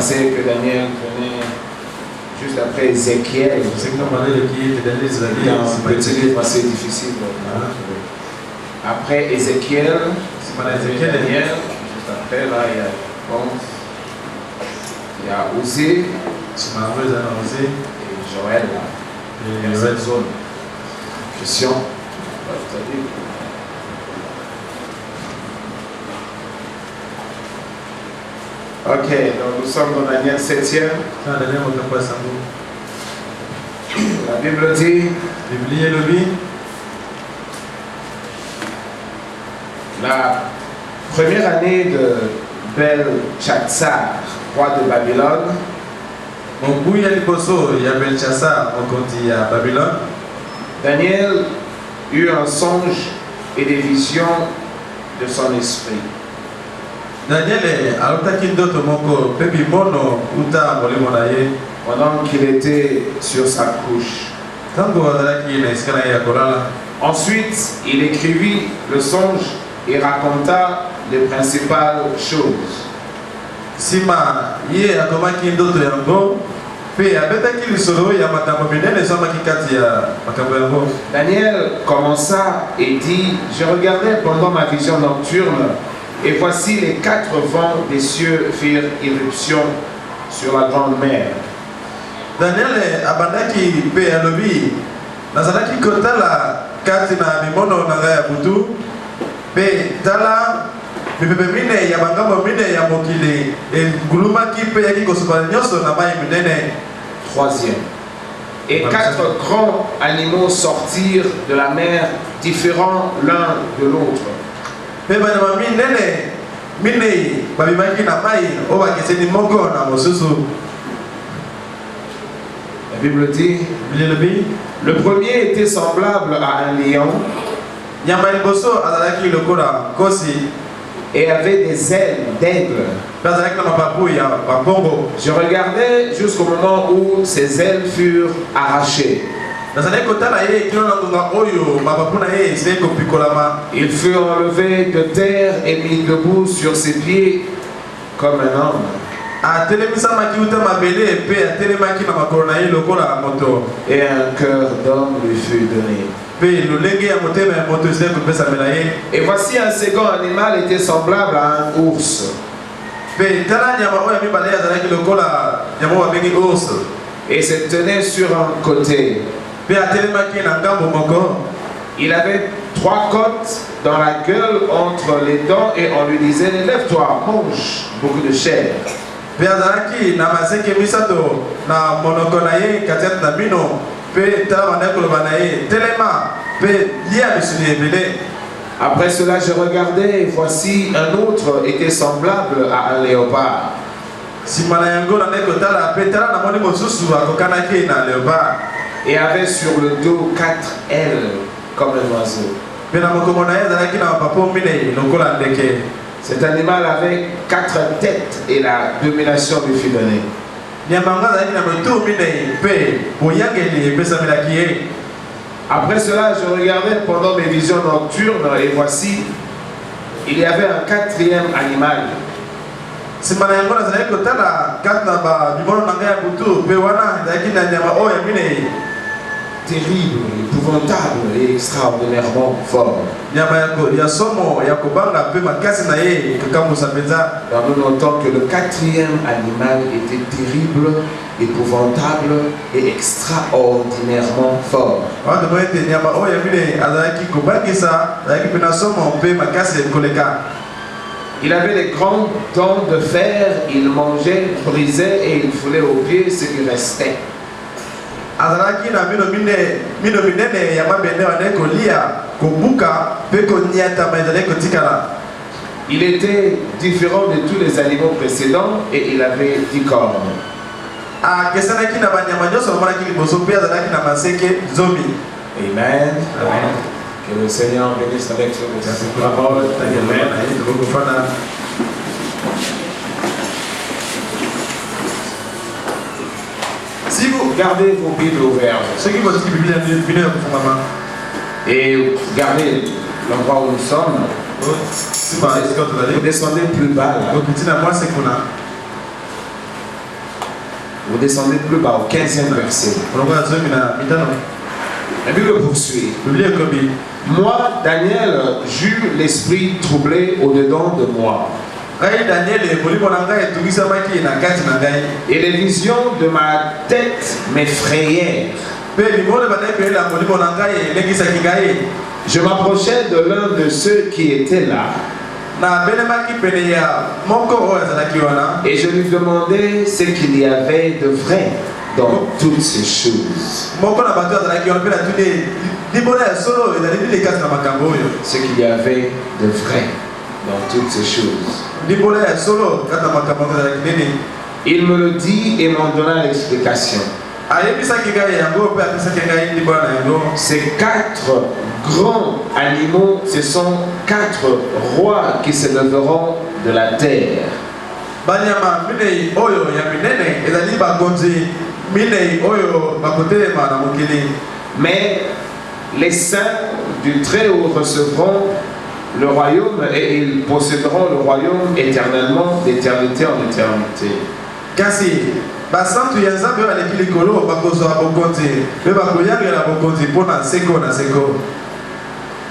pensais que Daniel venait juste après Ézéchiel. C'est que nous avons dit que Daniel C'est un petit livre assez difficile. Après Ézéchiel, Daniel, juste après, là, il y a Ponce, il y a Osée et Joël, là. Il y a cette zone. Question. Ok, donc nous sommes dans Daniel 7e. La Bible dit, la première année de Belshazzar, roi de Babylone, Daniel eut un songe et des visions de son esprit. Pendant qu'il était sur sa couche. Ensuite, il écrivit le songe et raconta les principales choses. Daniel commença et dit, je regardais pendant ma vision nocturne, et voici les 4 vents des cieux firent irruption sur la grande mer. Daniel abandaki pe alobi nazalaki kotala kati na mimono na ngai ya butu pe tala mipepe mine ya bangambo mine ya mokili engulumaki pe yaki kosokola nyonso na mai minene. 3e. Et 4 grands animaux sortirent de la mer, différents l'un de l'autre. Pe banama minene mine babimaki na mai o bakeseni moko na mosusu. La Bible dit, le premier était semblable à un lion et avait des ailes d'aigle. Je regardais jusqu'au moment où ses ailes furent arrachées. Il fut enlevé de terre et mis debout sur ses pieds comme un homme. Et un cœur d'homme lui fut donné. Et voici un second animal était semblable à un ours. Et se tenait sur un côté. Il avait 3 côtes dans la gueule entre les dents et on lui disait, lève-toi, mange beaucoup de chair. Après cela, je regardais et voici un autre était semblable à un léopard. Et avait sur le dos 4 ailes comme un oiseau. Cet animal avait 4 têtes et la domination lui fut donnée. Après cela, je regardais pendant mes visions nocturnes et voici, il y avait un 4e animal. Terrible, épouvantable et extraordinairement fort. Nous notons que le 4e animal était terrible, épouvantable et extraordinairement fort. Il avait des grandes dents de fer, il mangeait, brisait et il foulait aux pieds ce qui restait. Il était différent de tous les animaux précédents et il avait 10 cornes. Amen. Amen. Que le Seigneur bénisse avec sa parole. Amen. Si vous gardez vos Bibles ouvertes et gardez l'endroit où nous sommes, vous descendez plus bas là. Vous descendez plus bas au 15e verset. La Bible poursuit. Moi, Daniel, j'eus l'esprit troublé au-dedans de moi. Et les visions de ma tête m'effrayèrent. Je m'approchais de l'un de ceux qui étaient là. Et je lui demandais ce qu'il y avait de vrai dans toutes ces choses. Ce qu'il y avait de vrai dans toutes ces choses. Il me le dit et m'en donna l'explication. Ces 4 grands animaux, ce sont 4 rois qui se lèveront de la terre. Mais les saints du Très-Haut recevront le royaume et ils posséderont le royaume éternellement, d'éternité en éternité.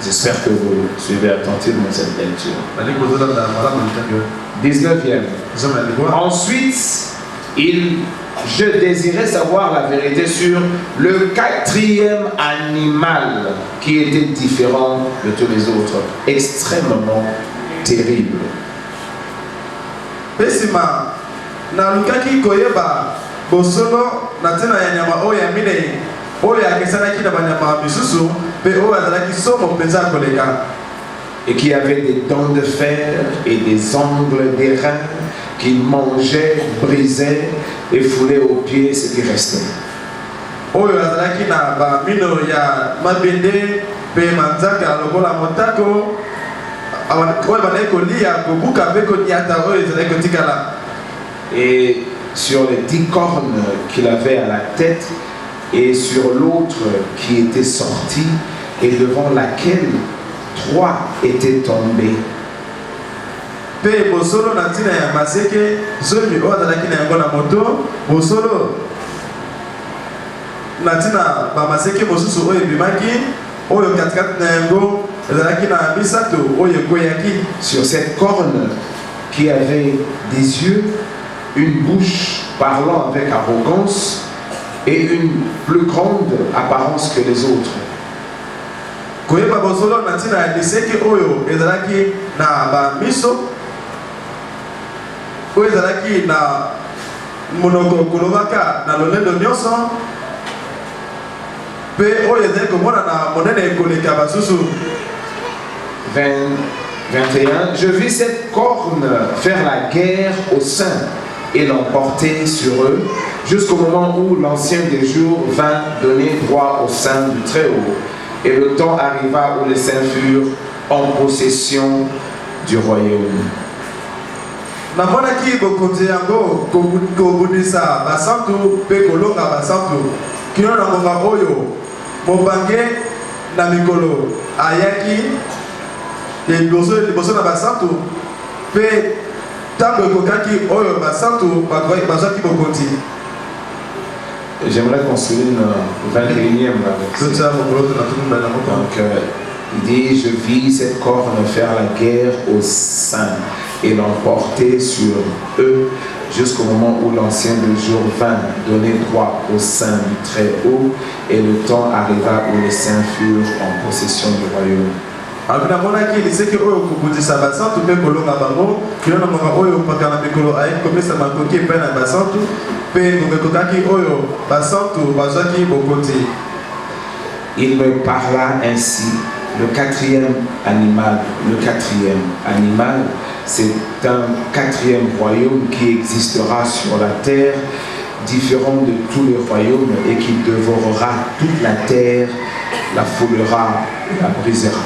J'espère que vous suivez attentivement cette lecture. 19e. Ensuite, je désirais savoir la vérité sur le 4e animal qui était différent de tous les autres, extrêmement terrible. Et qui avait des dents de fer et des ongles d'airain qui mangeaient, brisaient et foulaient aux pieds ce qui restait. Et sur les 10 cornes qu'il avait à la tête et sur l'autre qui était sortie et devant laquelle 3 étaient tombés. Sur cette corne qui avait des yeux, une bouche parlant avec arrogance et une plus grande apparence que les autres. « 21. Je vis cette corne faire la guerre aux saints et l'emporter sur eux, jusqu'au moment où l'ancien des jours vint donner droit aux saints du Très-Haut. Et le temps arriva où les saints furent en possession du royaume. » J'aimerais qu'on souligne le 21e verset. Donc, il dit, je vis cette corne faire la guerre aux saints et l'emporter sur eux jusqu'au moment où l'ancien des jours vint donner droit aux saints du Très-Haut et le temps arriva où les saints furent en possession du royaume. Il me parla ainsi. Le 4e animal, c'est un 4e royaume qui existera sur la terre, différent de tous les royaumes et qui dévorera toute la terre, la foulera, la brisera.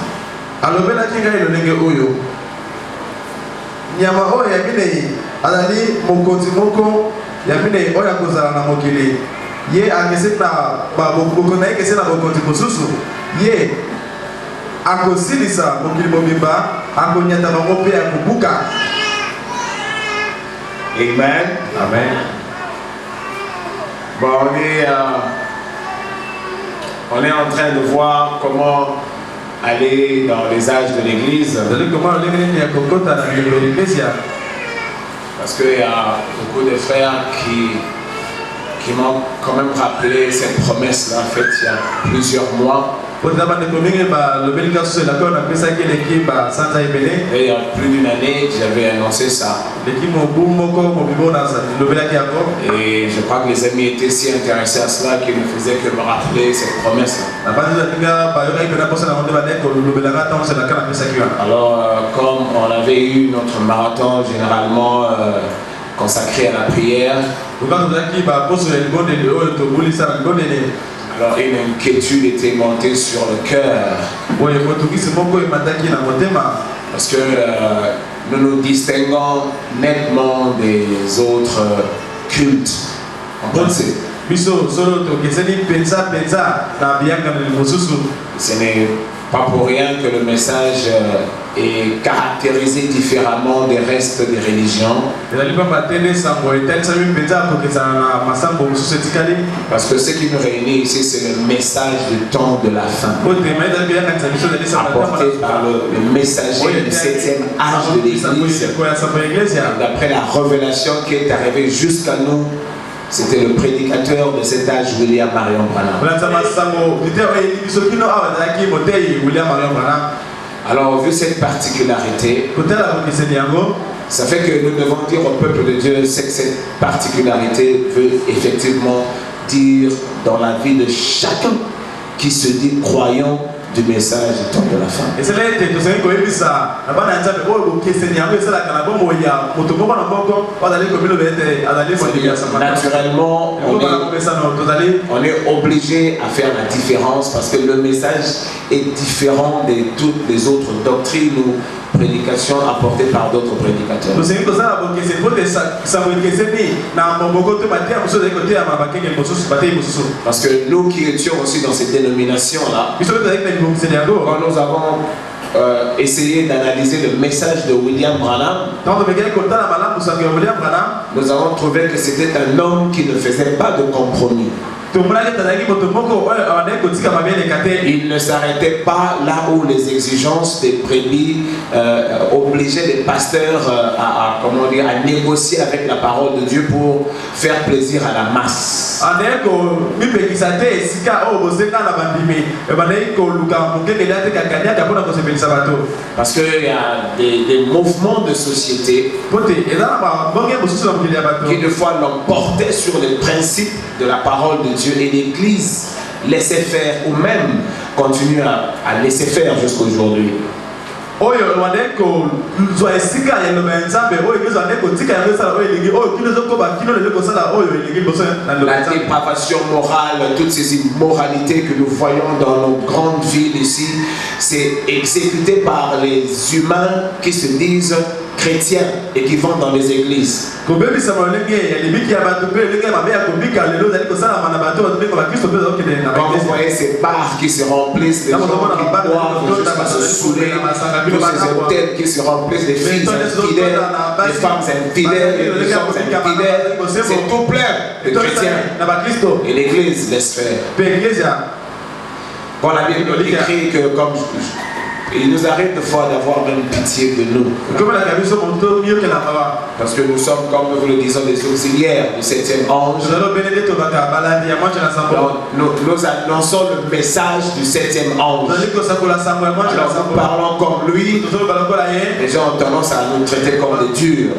Amen. Amen. Bon, on est en train de voir comment aller dans les âges de l'église. Parce qu'il y a beaucoup de frères qui m'ont quand même rappelé cette promesse-là faite il y a plusieurs mois. Et il y a plus d'une année que j'avais annoncé ça. Et je crois que les amis étaient si intéressés à cela qu'ils ne faisaient que me rappeler cette promesse-là. Alors, comme on avait eu notre marathon généralement consacré à la prière, alors une inquiétude était montée sur le cœur. Parce que nous nous distinguons nettement des autres cultes en pensée. Ce n'est pas pour rien que le message est caractérisé différemment des restes des religions. Parce que ce qui nous réunit ici, c'est le message du temps de la fin. Apporté par le messager du 7e âge de l'Église. D'après la révélation qui est arrivée jusqu'à nous, c'était le prédicateur de cet âge, William Marion Branham. Alors, vu cette particularité, ça fait que nous devons dire au peuple de Dieu ce que cette particularité veut effectivement dire dans la vie de chacun qui se dit croyant du message du temps de la fin. Naturellement, on est obligé à faire la différence parce que le message est différent de toutes les autres doctrines ou prédications apportées par d'autres prédicateurs. Parce que nous qui étions aussi dans cette dénomination-là, quand nous avons essayé d'analyser le message de William Branham, nous avons trouvé que c'était un homme qui ne faisait pas de compromis. Il ne s'arrêtait pas là où les exigences des prébis obligeaient les pasteurs à négocier avec la parole de Dieu pour faire plaisir à la masse. Parce qu'il y a des mouvements de société qui de fois l'emportaient sur les principes de la parole de Dieu et l'Église laissait faire ou même continue à laisser faire jusqu'aujourd'hui. La dépravation morale, toutes ces immoralités que nous voyons dans nos grandes villes ici, c'est exécuté par les humains qui se disent chrétiens et qui vont dans les églises. Quand vous voyez ces bars qui se remplissent, les gens qui boivent jusqu'à se saouler, tous ces hôtels qui se remplissent, les filles infidèles, les femmes infidèles, les gens infidèles, c'est tout plein de chrétiens. Et l'église laisse faire. Quand la Bible écrit que comme il nous arrive de fois d'avoir même pitié de nous. Parce que nous sommes, comme nous le disons, des auxiliaires du 7e ange. Nous annonçons le message du 7e ange. Alors nous parlons comme lui. Les gens ont tendance à nous traiter comme des durs.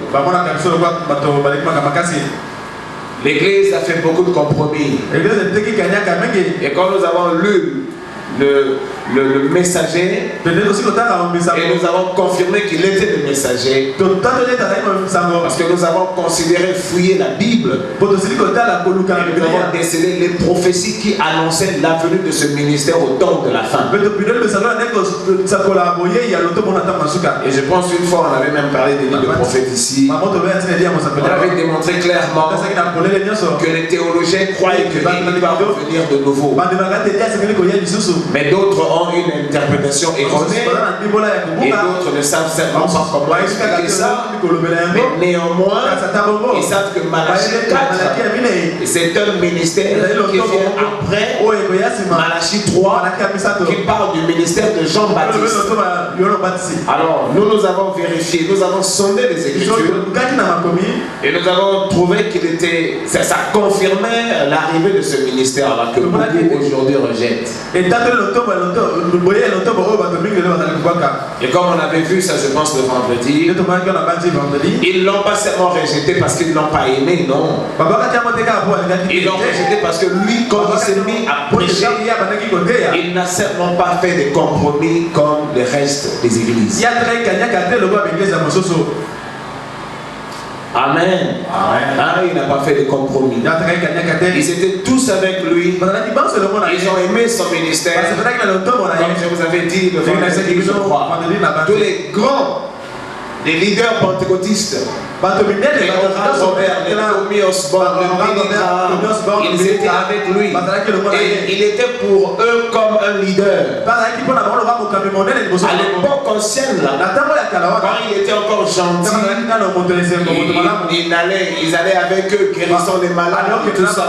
L'Église a fait beaucoup de compromis. Et quand nous avons lu le messager, et nous avons confirmé qu'il était le messager, parce que nous avons considéré fouiller la Bible, et nous avons décelé les prophéties qui annonçaient l'avenue de ce ministère au temps de la fin. Et je pense une fois on avait même parlé des livres de prophètes ici. On avait démontré clairement que les théologiens croyaient que l'Église va revenir de nouveau, mais d'autres ont une interprétation erronée et d'autres ne savent certainement pas comment expliquer ça. Mais néanmoins, ils savent que Malachie 4, c'est un ministère qui vient après Malachie 3, qui parle du ministère de Jean-Baptiste. Alors, nous avons vérifié, nous avons sondé les Écritures et nous avons trouvé ça confirmait l'arrivée de ce ministère-là que beaucoup aujourd'hui rejettent. Et comme on avait vu ça, je pense, le vendredi, ils ne l'ont pas seulement rejeté parce qu'ils ne l'ont pas aimé, non. Ils l'ont rejeté parce que lui, quand il s'est mis à prêcher, il n'a certainement pas fait de compromis comme le reste des églises. Amen. Ah, il n'a pas fait de compromis. Ils étaient tous avec lui. Ils ont aimé son ministère. Comme je vous avais dit, le vendredi, je crois. Tous les grands, les leaders pentecôtistes, les Robert, les Tommy Osborne, le Billy Graham, ils étaient avec lui. Et il était pour eux comme un leader. À l'époque ancienne, quand il était encore gentil, ils allaient avec eux, guérissant les malades et tout ça.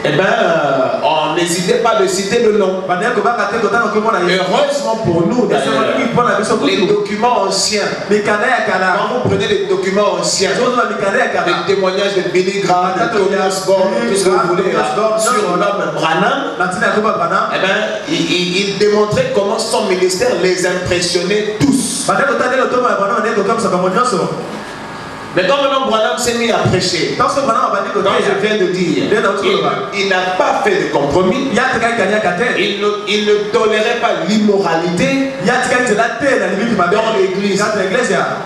Eh bien, on n'hésitait pas de citer le nom. Heureusement pour nous, les documents anciens. Quand vous prenez les documents anciens, les témoignages de Billy Graham, de Tony Osborne, tout ce que vous voulez, sur l'homme Branham, eh bien, il démontrait comment son ministère les impressionnait tous. Mais quand l'homme Branham s'est mis à prêcher, comme je viens de dire, il n'a pas fait de compromis. Il ne tolérait pas l'immoralité dans l'église.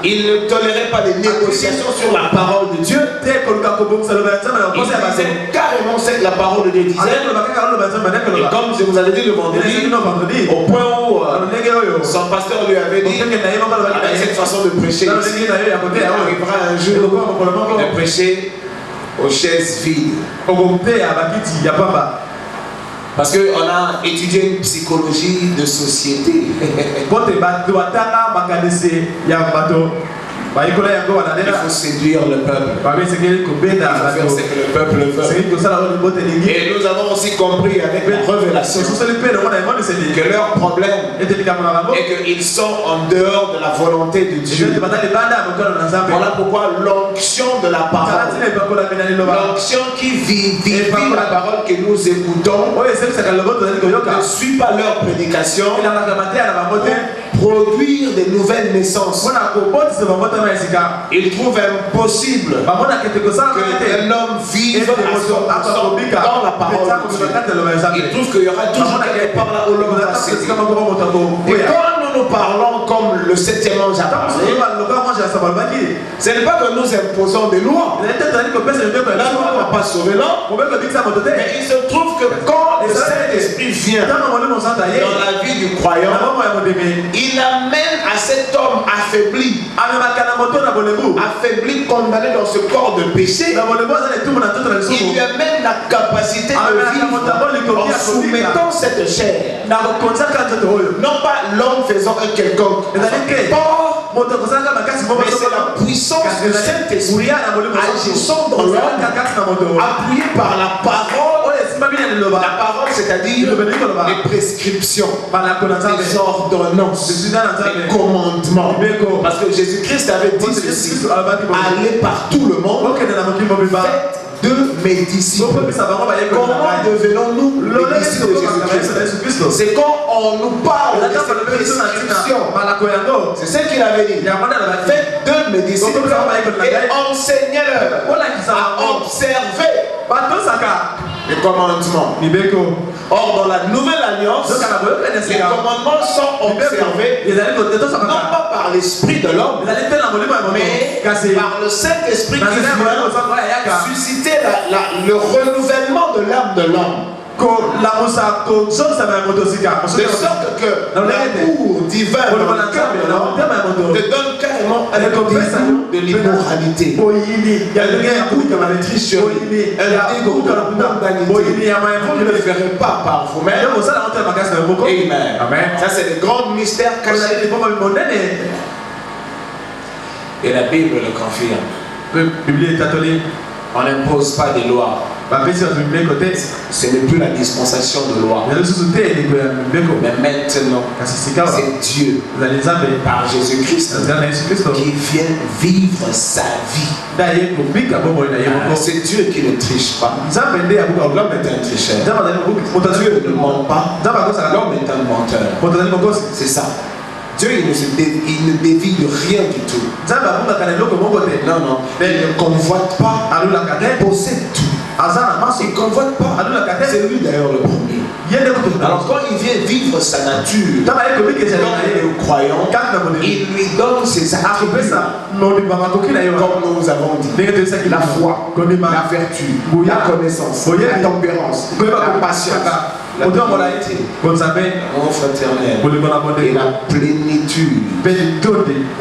Il ne tolérait pas les négociations sur la parole de Dieu. Il disait carrément ce que la parole de Dieu disait. Et comme je vous avais dit le vendredi, au point où son pasteur lui avait dit, avec cette façon de prêcher, il arrivera un jour de prêcher aux chaises vides. Parce qu'on a étudié une psychologie de société. Il faut séduire le peuple. Il faut faire ce que le peuple veut. Et nous avons aussi compris avec la révélation que leur problème est qu'ils sont en dehors de la volonté de Dieu. Voilà pourquoi l'onction de la parole, l'onction qui vivifie la parole que nous écoutons, ne suit pas leur prédication pour produire des nouvelles naissances. Il trouve impossible que l'homme vive à 100% dans la parole de Dieu. Il trouve qu'il y aura toujours quelque part là où l'homme va céder. Et quand nous parlons comme le 7e ange a parlé, ce n'est pas que nous imposons des lois. Là, nous ne va pas sauver l'homme. Mais il se trouve que quand le Saint-Esprit vient dans la vie du croyant, il amène à cet homme affaibli, condamné dans ce corps de péché, il lui amène la capacité de vivre en soumettant cette chair. Non pas l'homme faisant un quelconque, mais c'est la puissance du Saint-Esprit agissant dans l'homme, appuyé par la parole. La parole, c'est-à-dire les prescriptions, les ordonnances, les commandements. Parce que Jésus-Christ avait dit ceci: allez par tout le monde, faites de mes disciples. Comment devenons-nous les disciples de Jésus-Christ? C'est quand on nous parle de ces prescriptions. C'est ce qu'il avait dit: faites de mes disciples et enseignez-leur à observer les commandements. Or, dans la nouvelle alliance, les commandements sont observés non pas par l'esprit de l'homme, mais par le Saint-Esprit qui vient susciter le renouvellement de l'âme de l'homme. De sorte que l'amour divin dans le cœur de l'homme te donne carrément un dégoût de l'immoralité, un dégoût de la tricherie, un dégoût de la mondanité. Vous ne le ferez pas par vous-même. Amen. Ça, c'est le grand mystère caché. Et la Bible le confirme. On n'impose pas des lois. Ce n'est plus la dispensation de loi. Mais maintenant, c'est Dieu, par Jésus-Christ, qui vient vivre sa vie. C'est Dieu qui ne triche pas. L'homme est un tricheur. Dieu ne ment pas. L'homme est un menteur. C'est ça. Dieu, il ne dévie de rien du tout. Non, non. Il ne convoite pas. Il possède tout. Il ne convoite pas. C'est lui d'ailleurs le premier. Alors quand il vient vivre sa nature, quand il est croyant, il lui donne ses attributs. Comme nous avons dit, la foi, la vertu, la connaissance, la tempérance, la patience, la bonté, l'amour fraternel et la plénitude de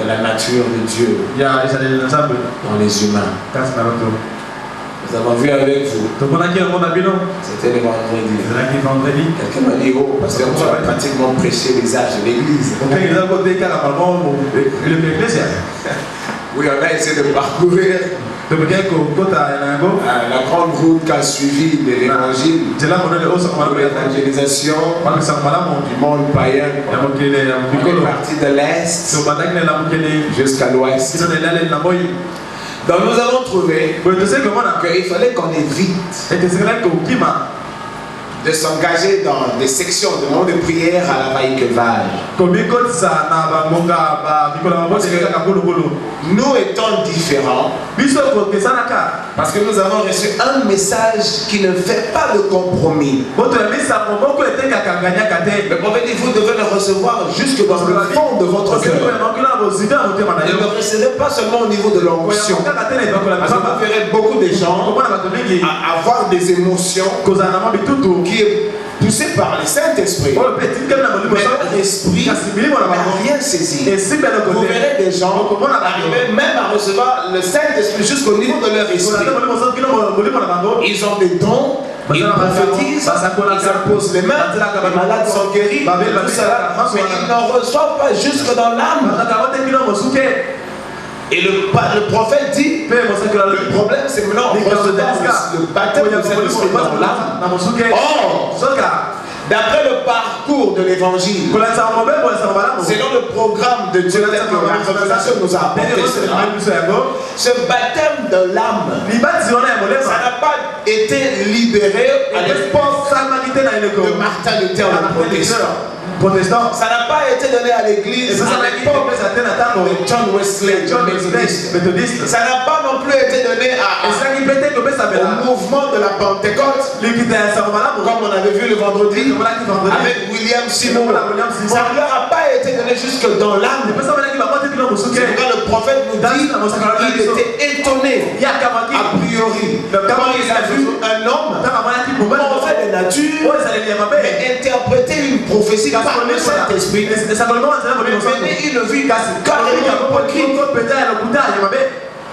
la nature de Dieu dans les humains. Nous avons vu avec vous. C'était le vendredi. Quelqu'un m'a dit, oh, parce que tu as pratiquement prêché les âges de l'église. Oui, on a essayé de parcourir la grande route qu'a suivi de l'évangile, de l'évangélisation du monde païen. On est parti de l'Est jusqu'à l'Ouest. Donc nous avons trouvé qu'il fallait qu'on évite de s'engager dans des sections de moments de prière à la vaille-que-vaille. Nous étant différents, parce que nous avons reçu un message qui ne fait pas de compromis. Le prophète dit, vous devez le recevoir jusque dans le fond de votre cœur. Ne le recevez pas seulement au niveau de l'onction. Parce que vous verrez beaucoup de gens avoir des émotions qui est poussé par le Saint-Esprit. Mais l'Esprit n'a rien saisi. Vous verrez des gens arriver même à recevoir le Saint-Esprit jusqu'au niveau de leur esprit. Ils ont des dons, ils prophétisent, ils imposent les mains, les malades sont guéris, tout cela, mais ils n'en reçoivent pas jusque dans l'âme. Et le prophète dit, le problème c'est maintenant on recevoir le baptême de Saint-Esprit dans l'âme. Or, d'après le parcours de l'évangile, selon le programme de Dieu, la révélation nous a apporté ce baptême de l'âme, ça n'a pas été libéré à l'époque de Martin Luther le protestant. Ça n'a pas été donné à l'église à l'époque de John Wesley, méthodiste. Ça n'a pas non plus été donné au mouvement de la Pentecôte, comme on avait vu le vendredi avec William Seymour. Ça ne leur a pas été donné jusque dans l'âme. C'est pourquoi le prophète nous dit qu'il était étonné a priori quand il a vu un homme mauvais de nature mais interpréter une prophétie par le Saint-Esprit. Mais il le vit carrément hypocrite.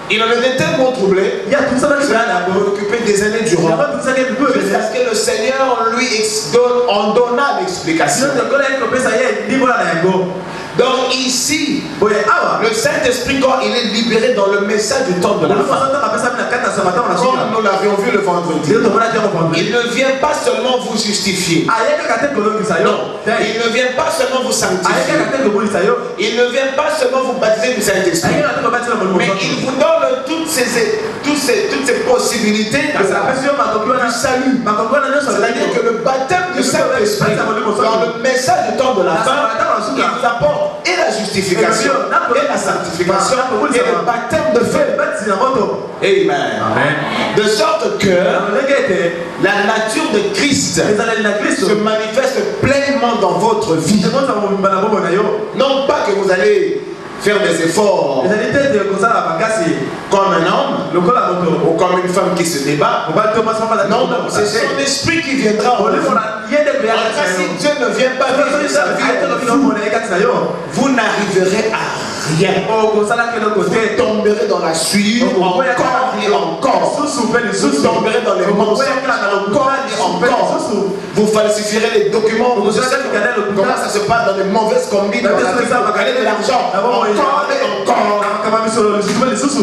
Il en était tellement troublé, cela l'a occupé des années durant, jusqu'à ce que le Seigneur lui en donna l'explication. Donc ici, le Saint-Esprit, quand il est libéré dans le message du temps de la fin, comme nous l'avions vu le vendredi, il ne vient pas seulement vous justifier. Non, il ne vient pas seulement vous sanctifier. Il ne vient pas seulement vous baptiser du Saint-Esprit. Mais il vous donne toutes ces possibilités du salut. C'est-à-dire que le baptême du Saint-Esprit, dans le message du temps de la fin, il vous apporte et la justification, et la sanctification, et le baptême de feu. Amen. De sorte que la nature de Christ se manifeste pleinement dans votre vie. Non pas que vous allez faire des efforts comme un homme ou comme une femme qui se débat. Non, c'est son esprit qui viendra en vous. Si Dieu ne vient pas vivre sa vie, vous n'arriverez à rien. Vous tomberez dans la suie encore et encore. Vous tomberez dans les mensonges encore et encore. Vous falsifierez les documents. Vous savez comment ça se passe dans les mauvaises combines. Vous gagnez de l'argent encore et encore.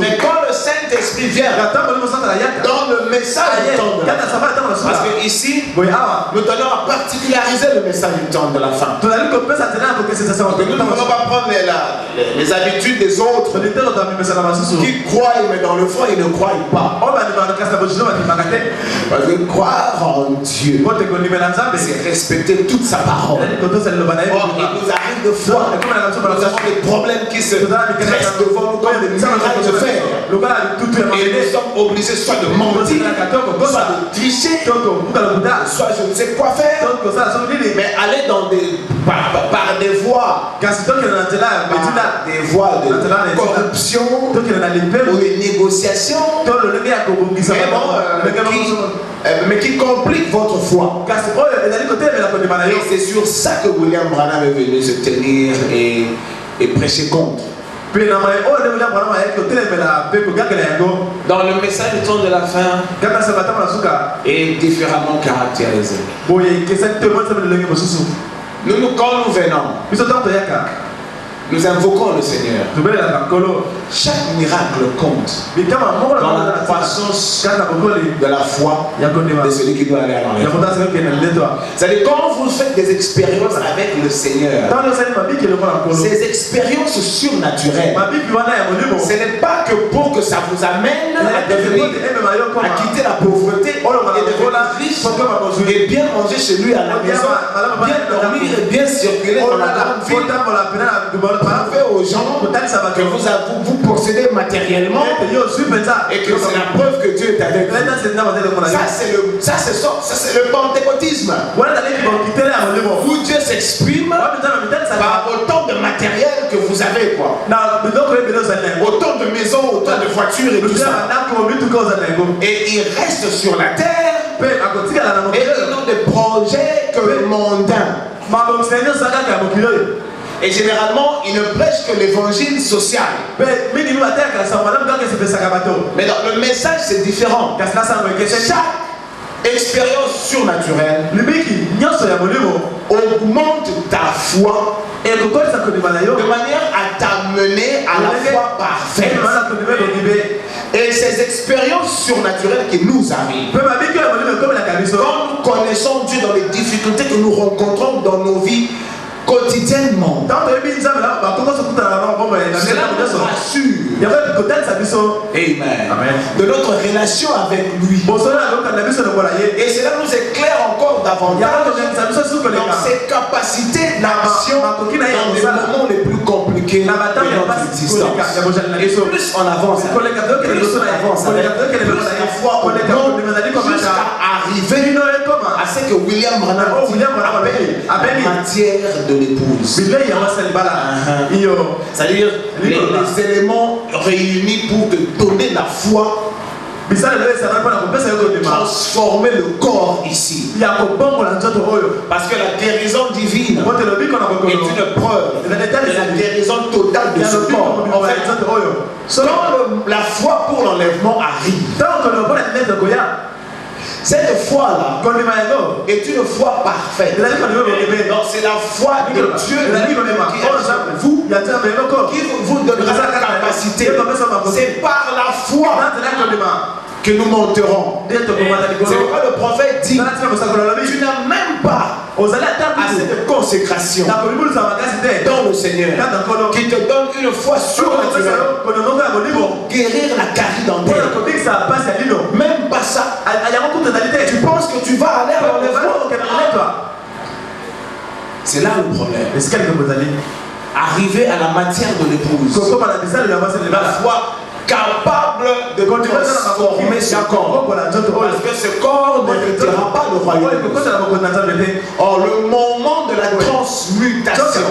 Mais quand le Saint-Esprit vient dans le message du temps de la fin, parce que ici nous tenons à particulariser le message du temps de la fin. Nous ne voulons pas prendre les habitudes des autres qui croient mais dans le fond ils ne croient pas. Parce que croire en Dieu, c'est respecter toute sa parole. Or, il nous arrive de fois, nous avons des problèmes qui se dressent devant nous comme des murailles de fer. Et nous sommes obligés soit de mentir, soit de tricher, soit je ne sais quoi faire. Mais aller dans par des voies, de corruption ou de négociation, mais qui complique votre foi. Et c'est sur ça que William Branham est venu se tenir et prêcher contre. Dans le message du temps de la fin est différemment caractérisé. Quand nous venons, nous invoquons le Seigneur. Chaque miracle compte dans la croissance de la foi de celui qui doit aller à l'enlèvement. C'est-à-dire quand vous faites des expériences avec le Seigneur, ces expériences surnaturelles, ce n'est pas que pour que ça vous amène à quitter la pauvreté et devenir riche et bien manger chez lui à la maison, bien dormir et bien circuler dans la grande ville. Parfait aux gens que vous possédez matériellement et que c'est la preuve que Dieu est avec vous. Ça c'est le pentecôtisme. Où Dieu s'exprime par autant de matériel que vous avez, quoi. Autant de maisons, autant de voitures et tout ça. Et ils restent sur la terre et ils ont des projets que mondains. Et généralement, ils ne prêchent que l'évangile social. Mais dans le message, c'est différent. Chaque expérience surnaturelle augmente ta foi de manière à t'amener à la foi parfaite. Et ces expériences surnaturelles qui nous arrivent, quand nous connaissons Dieu dans les difficultés que nous rencontrons dans nos vies quotidiennement, cela nous rassure. Amen. De notre relation avec lui. Et cela nous éclaire encore davantage dans ses capacités d'action dans les moments les plus compliqués de notre existence. Et plus on avance, plus la foi augmente jusqu'à arriver à ce que William Branham appelle la matière de l'épouse. C'est-à-dire les éléments réunis pour te donner la foi, transformer le corps ici. Parce que la guérison divine est une preuve de la guérison totale de ce corps. En fait, quand la foi pour l'enlèvement arrive, cette foi-là est une foi parfaite. Donc c'est la foi de Dieu qui vous donnera la capacité. C'est par la foi que nous monterons. C'est pourquoi le prophète dit, tu n'as même pas assez de consécration dans le Seigneur qui te donne une foi surnaturelle pour guérir la carie dentaire. Même pas ça. Tu penses que tu vas aller à l'enlèvement? C'est là le problème. Arriver à la matière de l'épouse. La foi capable de transformer ce corps. Parce que ce corps ne n'héritera pas le royaume. Or, le moment de la transmutation,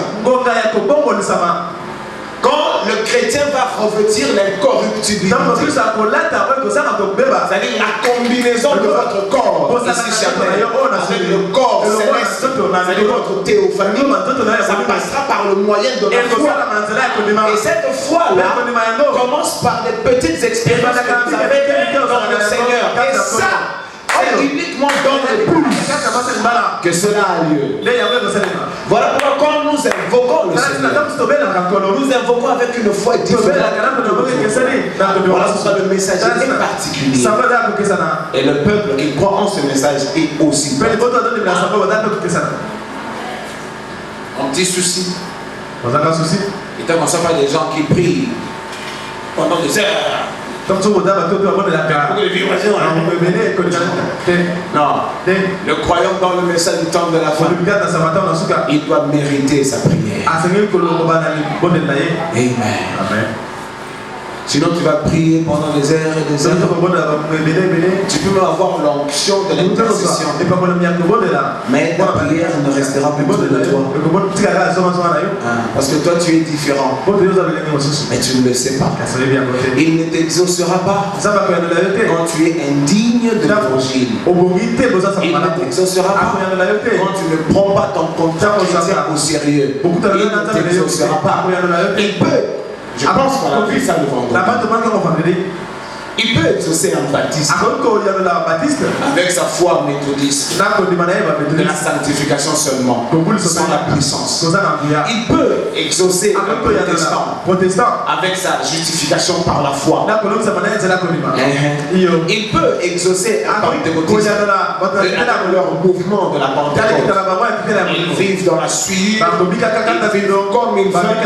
quand le chrétien va revêtir l'incorruptibilité, c'est-à-dire la combinaison de votre corps, ici, avec le corps céleste, c'est-à-dire de notre théophanie, ça passera par le moyen de la foi. Et cette foi-là commence par des petites expériences que vous avez dans le Seigneur. Et ça, c'est uniquement dans l'épouse que cela a lieu. Voilà pourquoi quand nous invoquons le Seigneur, nous invoquons avec une foi différente. Voilà pourquoi le messager est particulier. Et le peuple qui croit en ce message est aussi. Un petit souci. Et tant qu'on ne soit pas des gens qui prient pendant des heures. Non, le croyant dans le message du temps de la fin, il doit mériter sa prière. Amen. Sinon tu vas prier pendant des heures et des heures. Tu peux même avoir l'onction de l'intercession. Mais ta prière ne restera plus de toi. Parce que toi tu es différent. Mais tu ne le sais pas. Il ne t'exaucera pas quand tu es indigne de l'évangile. Il ne t'exaucera pas quand tu ne prends pas ton contrat au sérieux. Il ne t'exaucera pas. Il peut. Je pense qu'on a vu ça le vendredi. Il peut exaucer un baptiste avec sa foi méthodiste, de la sanctification seulement, sans la puissance. Il peut exaucer un protestant avec sa justification par la foi. Il peut exaucer un pentecôtiste avec leur mouvement de la Pentecôte. Ils vivent dans la suite, ils vivent comme ils veulent,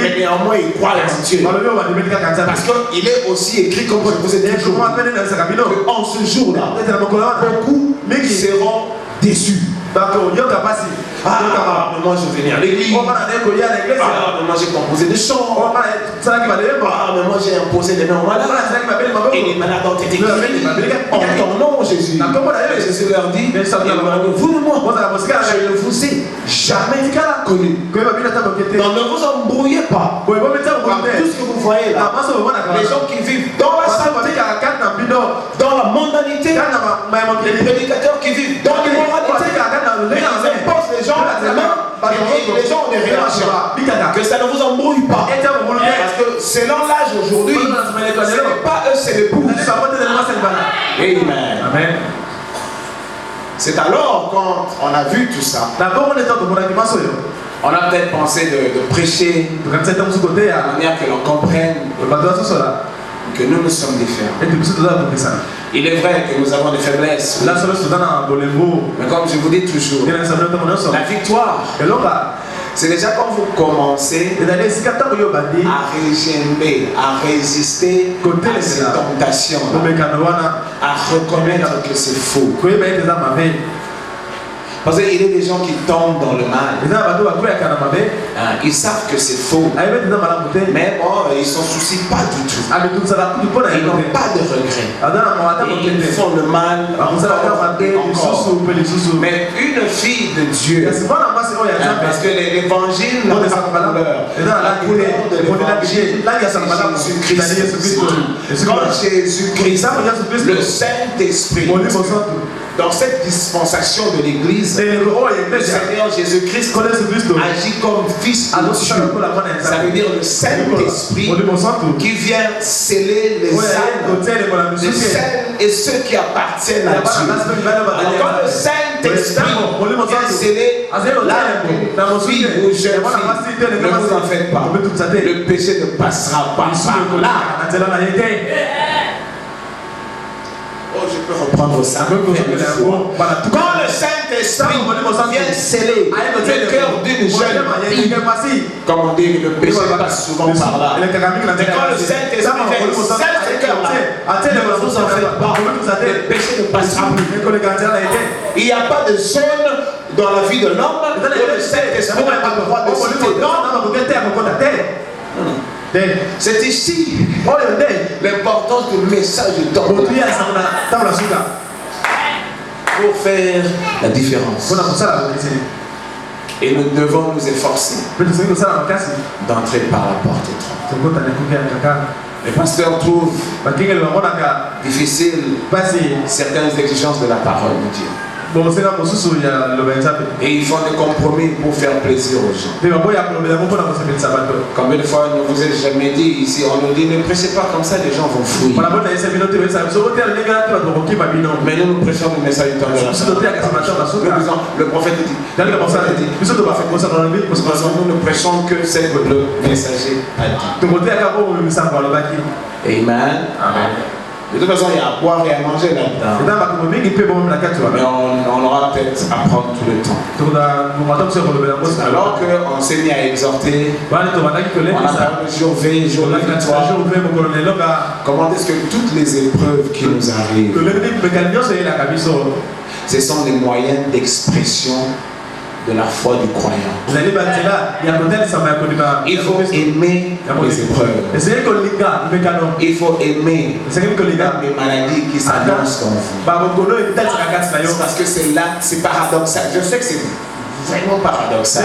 mais néanmoins ils croient en Dieu. Parce qu'il est aussi écrit comme vous êtes toujours que en ce jour-là, beaucoup seront déçus. Ah, mais moi je venais à l'église. Ah, mais moi j'ai composé des chants. Ah, mais moi j'ai imposé des noms malades. Et les malades ont été guéris en ton nom, Jésus. Et Jésus leur dit, éloignez-vous de moi. Je ne vous ai jamais connu. Donc ne vous embrouillez pas. Tout ce que vous voyez là, les gens qui vivent dans la santé, dans la mondanité, les prédicateurs qui vivent dans l'immoralité, ils imposent les gens la main et les gens ont des réactions. Que ça ne vous embrouille pas. Parce que selon l'âge aujourd'hui, ce n'est pas eux, c'est l'épouse. Amen. C'est alors quand on a vu tout ça, on a peut-être pensé de prêcher de manière que l'on comprenne que nous sommes différents. Il est vrai que nous avons des faiblesses. Mais comme je vous dis toujours, la victoire, c'est déjà quand vous commencez à régénérer, à résister à ces tentations, à reconnaître que c'est faux. Parce qu'il y a des gens qui tombent dans le mal. Ils savent que c'est faux. Mais bon, ils ne s'en soucient pas du tout. Ils n'ont pas de regrets. Ils font le mal encore. Mais une fille de Dieu, parce que l'évangile n'a pas de couleur. La couleur de l'évangile, c'est Jésus-Christ. Quand Jésus-Christ, le Saint-Esprit, dans cette dispensation de l'Église, le Seigneur Jésus-Christ agit comme Fils de Dieu. Ça veut dire le Saint-Esprit qui vient sceller les âmes de celles et ceux qui appartiennent à Dieu. Quand le Saint-Esprit vient sceller l'âme de fille ou jeune fille, ne vous en faites pas. Le péché ne passera pas par là. Oh, je peux reprendre ça. Quand le Saint-Esprit vient sceller le cœur d'une jeune fille, comme on dit, le péché passe souvent par là. Mais quand le Saint-Esprit vient sceller ce cœur-là, ne vous en faites pas. Le péché ne passera plus. Il n'y a pas de zone dans la vie de l'homme où le Saint-Esprit n'a pas le droit de citer. Non. C'est ici l'importance du message du temps pour faire la différence. Et nous devons nous efforcer d'entrer par la porte étroite. Les pasteurs trouvent difficile certaines exigences de la parole de Dieu. Et ils font des compromis pour faire plaisir aux gens. Combien de fois on ne vous a jamais dit ici, on nous dit ne prêchez pas comme ça, les gens vont fuir. Mais nous prêchons le message du temps de la fin. Le prophète dit, nous ne prêchons que ce que le messager a dit. Amen. De toute façon, il y a à boire et à manger là-dedans. Mais on aura peut-être à prendre tout le temps. Alors qu'on s'est mis à exhorter, on a parlé de jour V, jour de victoire. Comment est-ce que toutes les épreuves qui nous arrivent, ce sont des moyens d'expression de la foi du croyant. Il faut aimer les épreuves. Il faut aimer les maladies qui s'annoncent en vous. Parce que c'est là, c'est paradoxal. Je sais que c'est vraiment paradoxal.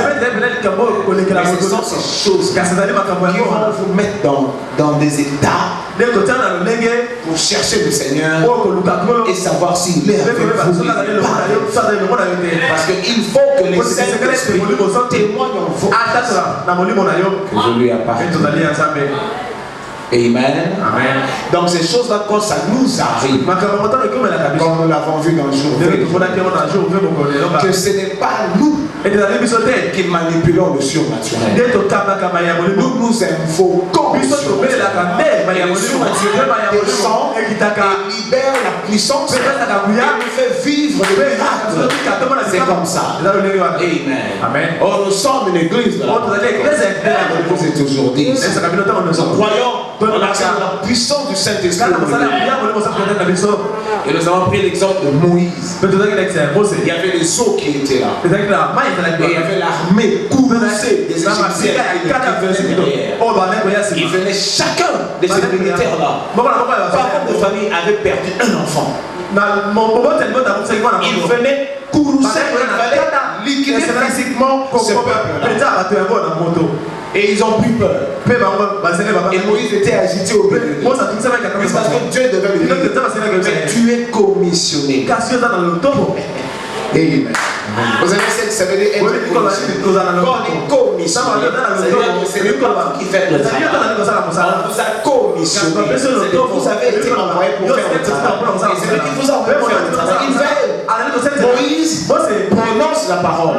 Mais ce sont ces choses qui vont vous mettre dans des états pour chercher le Seigneur et savoir s'il est avec vous. Parce qu'il faut que les Saint-Esprit témoignent en vous que je lui appartiens. Amen. Donc ces choses-là, quand ça nous arrive, comme nous l'avons vu dans le jour, que ce n'est pas nous qui manipulons le surnaturel. Nous nous invoquons le surnaturel. Le surnaturel descend et libère la puissance et nous fait vivre le miracle. C'est comme ça. Amen. Or nous sommes une église. Vous êtes aujourd'hui. Nous croyons on a la puissance du Saint-Esprit. Et nous avons pris l'exemple de Moïse. Il y avait les eaux qui étaient là. Et il y avait l'armée courroucée des Égyptiens qui venaient derrière. Ils venaient chacun de ces militaires-là. Par contre, de famille avait perdu un enfant. Il venait courroucer, il fallait liquider physiquement ce peuple-là. Et ils ont pris peur. Et Moïse était agité au milieu d'eux. Parce que Dieu devait lui dire, mais tu es commissionné. Amen. Vous avez dit que ça veut dire être commissionné. Quand on est commissionné, c'est le pas qui fait le travail. On vous a commissionné. Vous avez été envoyé pour faire le travail. Et c'est lui qui vous a envoyé pour faire le travail. Il fait. Moïse prononce la parole.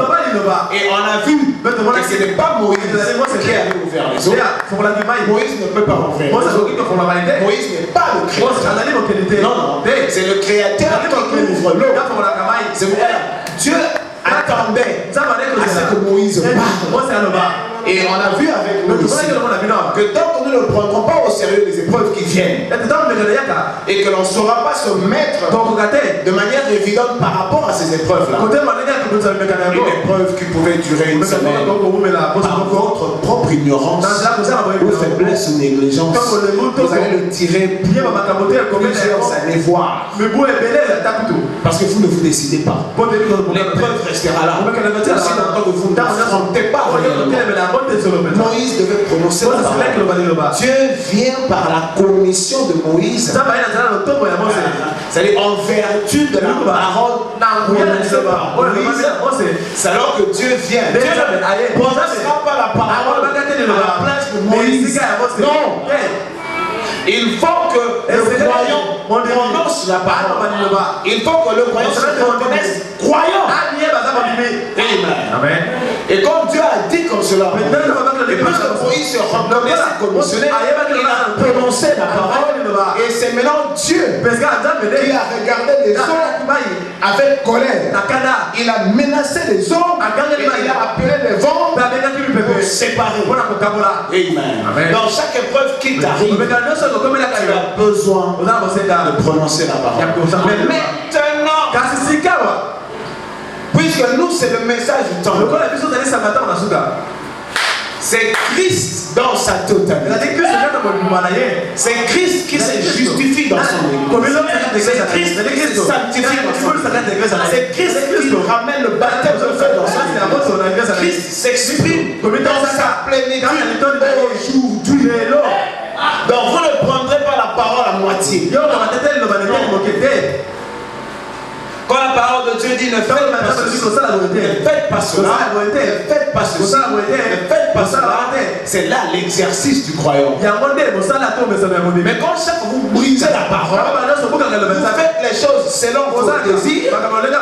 Et on a vu que ce n'est pas Moïse qui avait ouvert les eaux. Moïse ne peut pas ouvrir les eaux. Moïse n'est pas le créateur. Non, c'est le créateur qui ouvre l'eau. C'est vrai. Dieu attendait à ce que Moïse parle. Et on a vu avec nous ici que tant que nous ne prendrons pas au sérieux les épreuves qui viennent et que l'on ne saura pas se mettre de manière évidente par rapport à ces épreuves-là, une épreuve qui pouvait durer une semaine, par votre propre ignorance ou faiblesse ou négligence, vous allez le tirer plusieurs années voir. Parce que vous ne vous décidez pas. L'épreuve restera là. Aussi longtemps que vous n'affrontez pas réellement. Moïse devait prononcer la parole. Dieu vient par la commission de Moïse. C'est-à-dire en vertu de la parole prononcée par Moïse. C'est alors que Dieu vient. Dieu ne prononcera pas la parole à la place de Moïse. Non. Il faut que le croyant prononce la parole. Il faut que le croyant se reconnaisse croyant. Amen. Et comme Dieu a dit comme cela, et puisque Moïse se reconnaissait commissionné, il a prononcé la parole. Et c'est maintenant Dieu qui a regardé les eaux avec colère. Il a menacé les eaux et il a appelé les vents pour séparer. Amen. Dans chaque épreuve qui t'arrive, tu as besoin de prononcer la parole. Mais maintenant, puisque nous c'est le message du temps, c'est Christ dans sa totalité. C'est Christ qui se justifie dans son Église. C'est Christ qui se sanctifie dans son Église. C'est Christ qui ramène le baptême de feu dans son Église. Christ s'exprime dans sa plénitude aujourd'hui. Donc vous ne prendrez pas la parole à moitié. Quand la parole parole de Dieu dit ne faites pas ceci, ne faites pas cela, ne faites pas ceci, ne faites pas cela. C'est là l'exercice du croyant. Mais quand chaque fois vous brisez la parole, vous faites les choses selon vos désirs,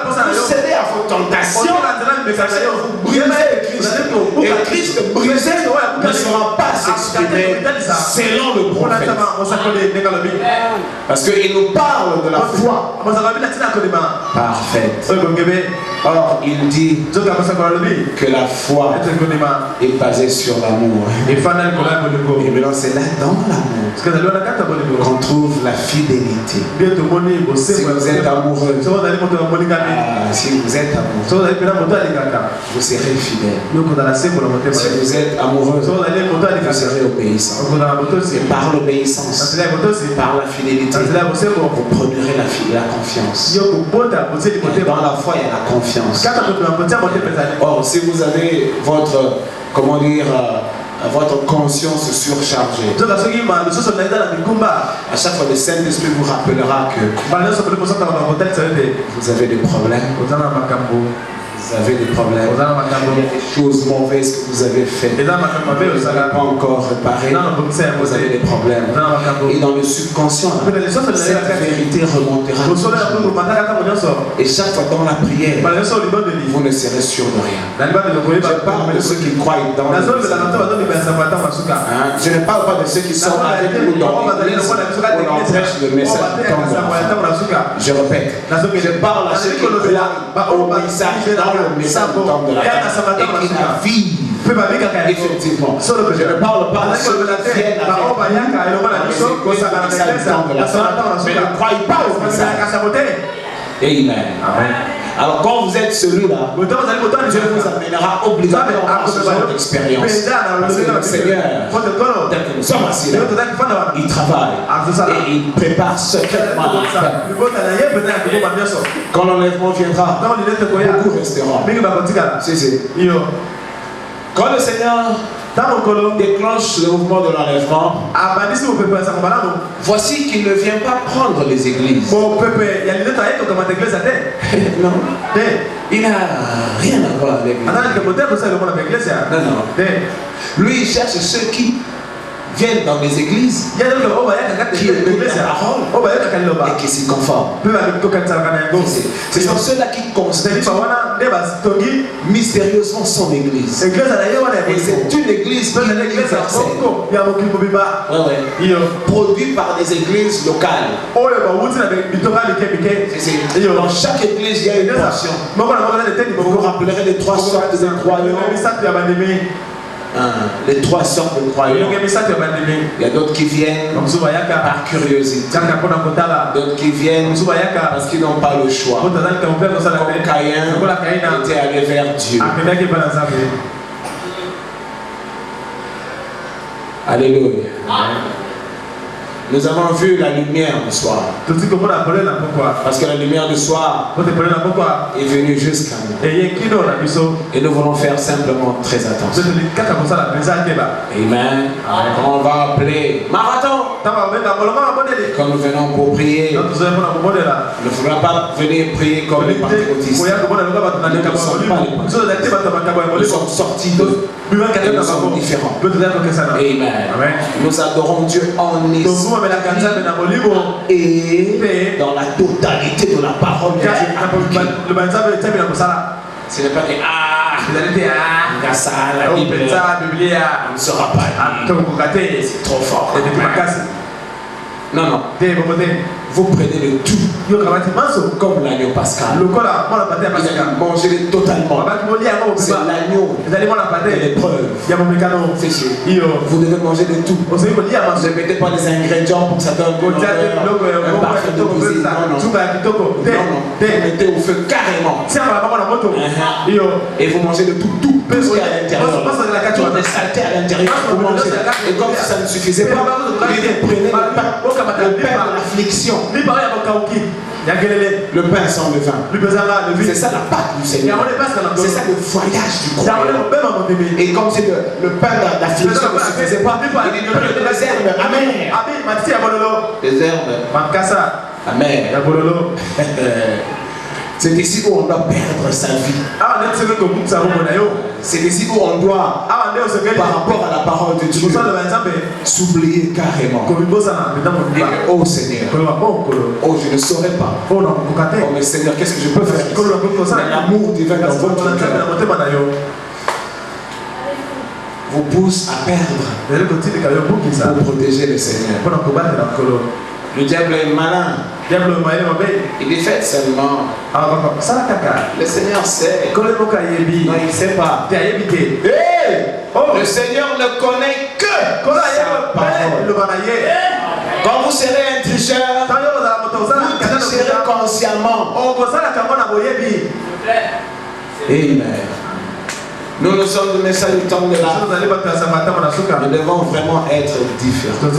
vous cédez à vos tentations, vous brisez Christ. Et Christ brisé ne sera pas s'exprimer selon le prophète. Parce qu'il nous parle de la foi parfaite. Or, il dit que la foi est basée sur l'amour. Et maintenant, c'est là dans l'amour qu'on trouve la fidélité. Si vous êtes amoureux, si vous êtes amoureux, vous serez fidèle. Si vous êtes amoureux, vous serez obéissant. Et par l'obéissance, par la fidélité, vous produirez la confiance. Et dans la foi, il y a la confiance. Or, si vous avez votre, comment dire, votre conscience surchargée, à chaque fois le Saint-Esprit vous rappellera que vous avez des problèmes. Vous avez des problèmes, il y a des choses mauvaises que vous avez faites, vous n'avez pas encore réparé, vous avez des problèmes. Et dans le subconscient, cette vérité remontera. Et chaque fois dans la prière, vous ne serez sûr de rien. Je parle de ceux qui croient dans le je ne parle pas de ceux qui sont avec nous dans l'église où on empêche le message du temps. Je répète, je parle à ceux qui croient au message dans le message du temps de la grâce et qui la vivent effectivement. Je ne parle pas de ceux qui viennent avec le message du temps de la grâce mais ne croient pas au message. Amen. Alors quand vous êtes celui-là, Dieu vous amènera obligatoirement à ce genre d'expérience. Parce que le Seigneur, tel que nous sommes assis là, il travaille et il prépare secrètement la fin. Quand l'enlèvement viendra, beaucoup resteront. Quand le Seigneur déclenche le mouvement de l'enlèvement, voici qu'il ne vient pas prendre les églises. Non, il n'a rien à voir avec l'église. Non. Lui, il cherche ceux qui viennent dans les églises, qui écoutent la parole et qui s'y conforment. Ce sont ceux-là qui constituent mystérieusement son église. Et c'est une église qui est universelle. Produit par des églises locales. Dans chaque église, il y a une portion. Vous vous rappellerez des trois sortes de croyants. Les trois sortes de croyants. Il y a d'autres qui viennent par curiosité, d'autres qui viennent parce qu'ils n'ont pas le choix, comme Caïn était allé vers Dieu. Alléluia. Nous avons vu la lumière du soir. Parce que la lumière du soir est venue jusqu'à nous. Et nous voulons faire simplement très attention. Amen. Quand on va appeler marathon, quand nous venons pour prier, il ne faudra pas venir prier comme les pentecôtistes. Nous ne sommes pas les pentecôtistes. Nous sommes sortis d'eux. Et nous sommes différents. Amen. Nous adorons Dieu en esprit et dans la totalité de la parole de Dieu. Ce n'est pas que la Bible ne sera pas dit. C'est trop fort. Non. Vous prenez le tout comme l'agneau pascal. Il a mangé totalement. C'est l'agneau de l'épreuve. Vous devez manger de tout. Ne mettez pas les ingrédients pour que ça donne un parfum de cuisine. Non. Mettez au feu carrément. Et vous mangez de tout ce qu'il y a à l'intérieur. Toutes les saletés à l'intérieur, vous mangez. Et comme si ça ne suffisait pas, prenez le pain de l'affliction. Le pain sans levain. C'est ça la Pâque du Seigneur. C'est ça le voyage du croyant. Et comme c'est le pain d'affliction ne suffisait pas, il dit des herbes amères. Des herbes amères. C'est ici où on doit perdre sa vie. C'est ici où on doit, par rapport à la parole de Dieu, s'oublier carrément. Et oh Seigneur, oh je ne saurais pas. Oh mais Seigneur, qu'est-ce que je peux faire ici? L'amour divin dans votre cœur vous pousse à perdre pour protéger le Seigneur. Le diable est malin. Il est fait seulement. Le Seigneur sait. Non, il ne sait pas. Hey! Le Seigneur ne connaît que sa parole. Quand vous serez un tricheur, vous tricherez consciemment. Amen. Nous sommes le message du temps de là. Nous devons vraiment être différents.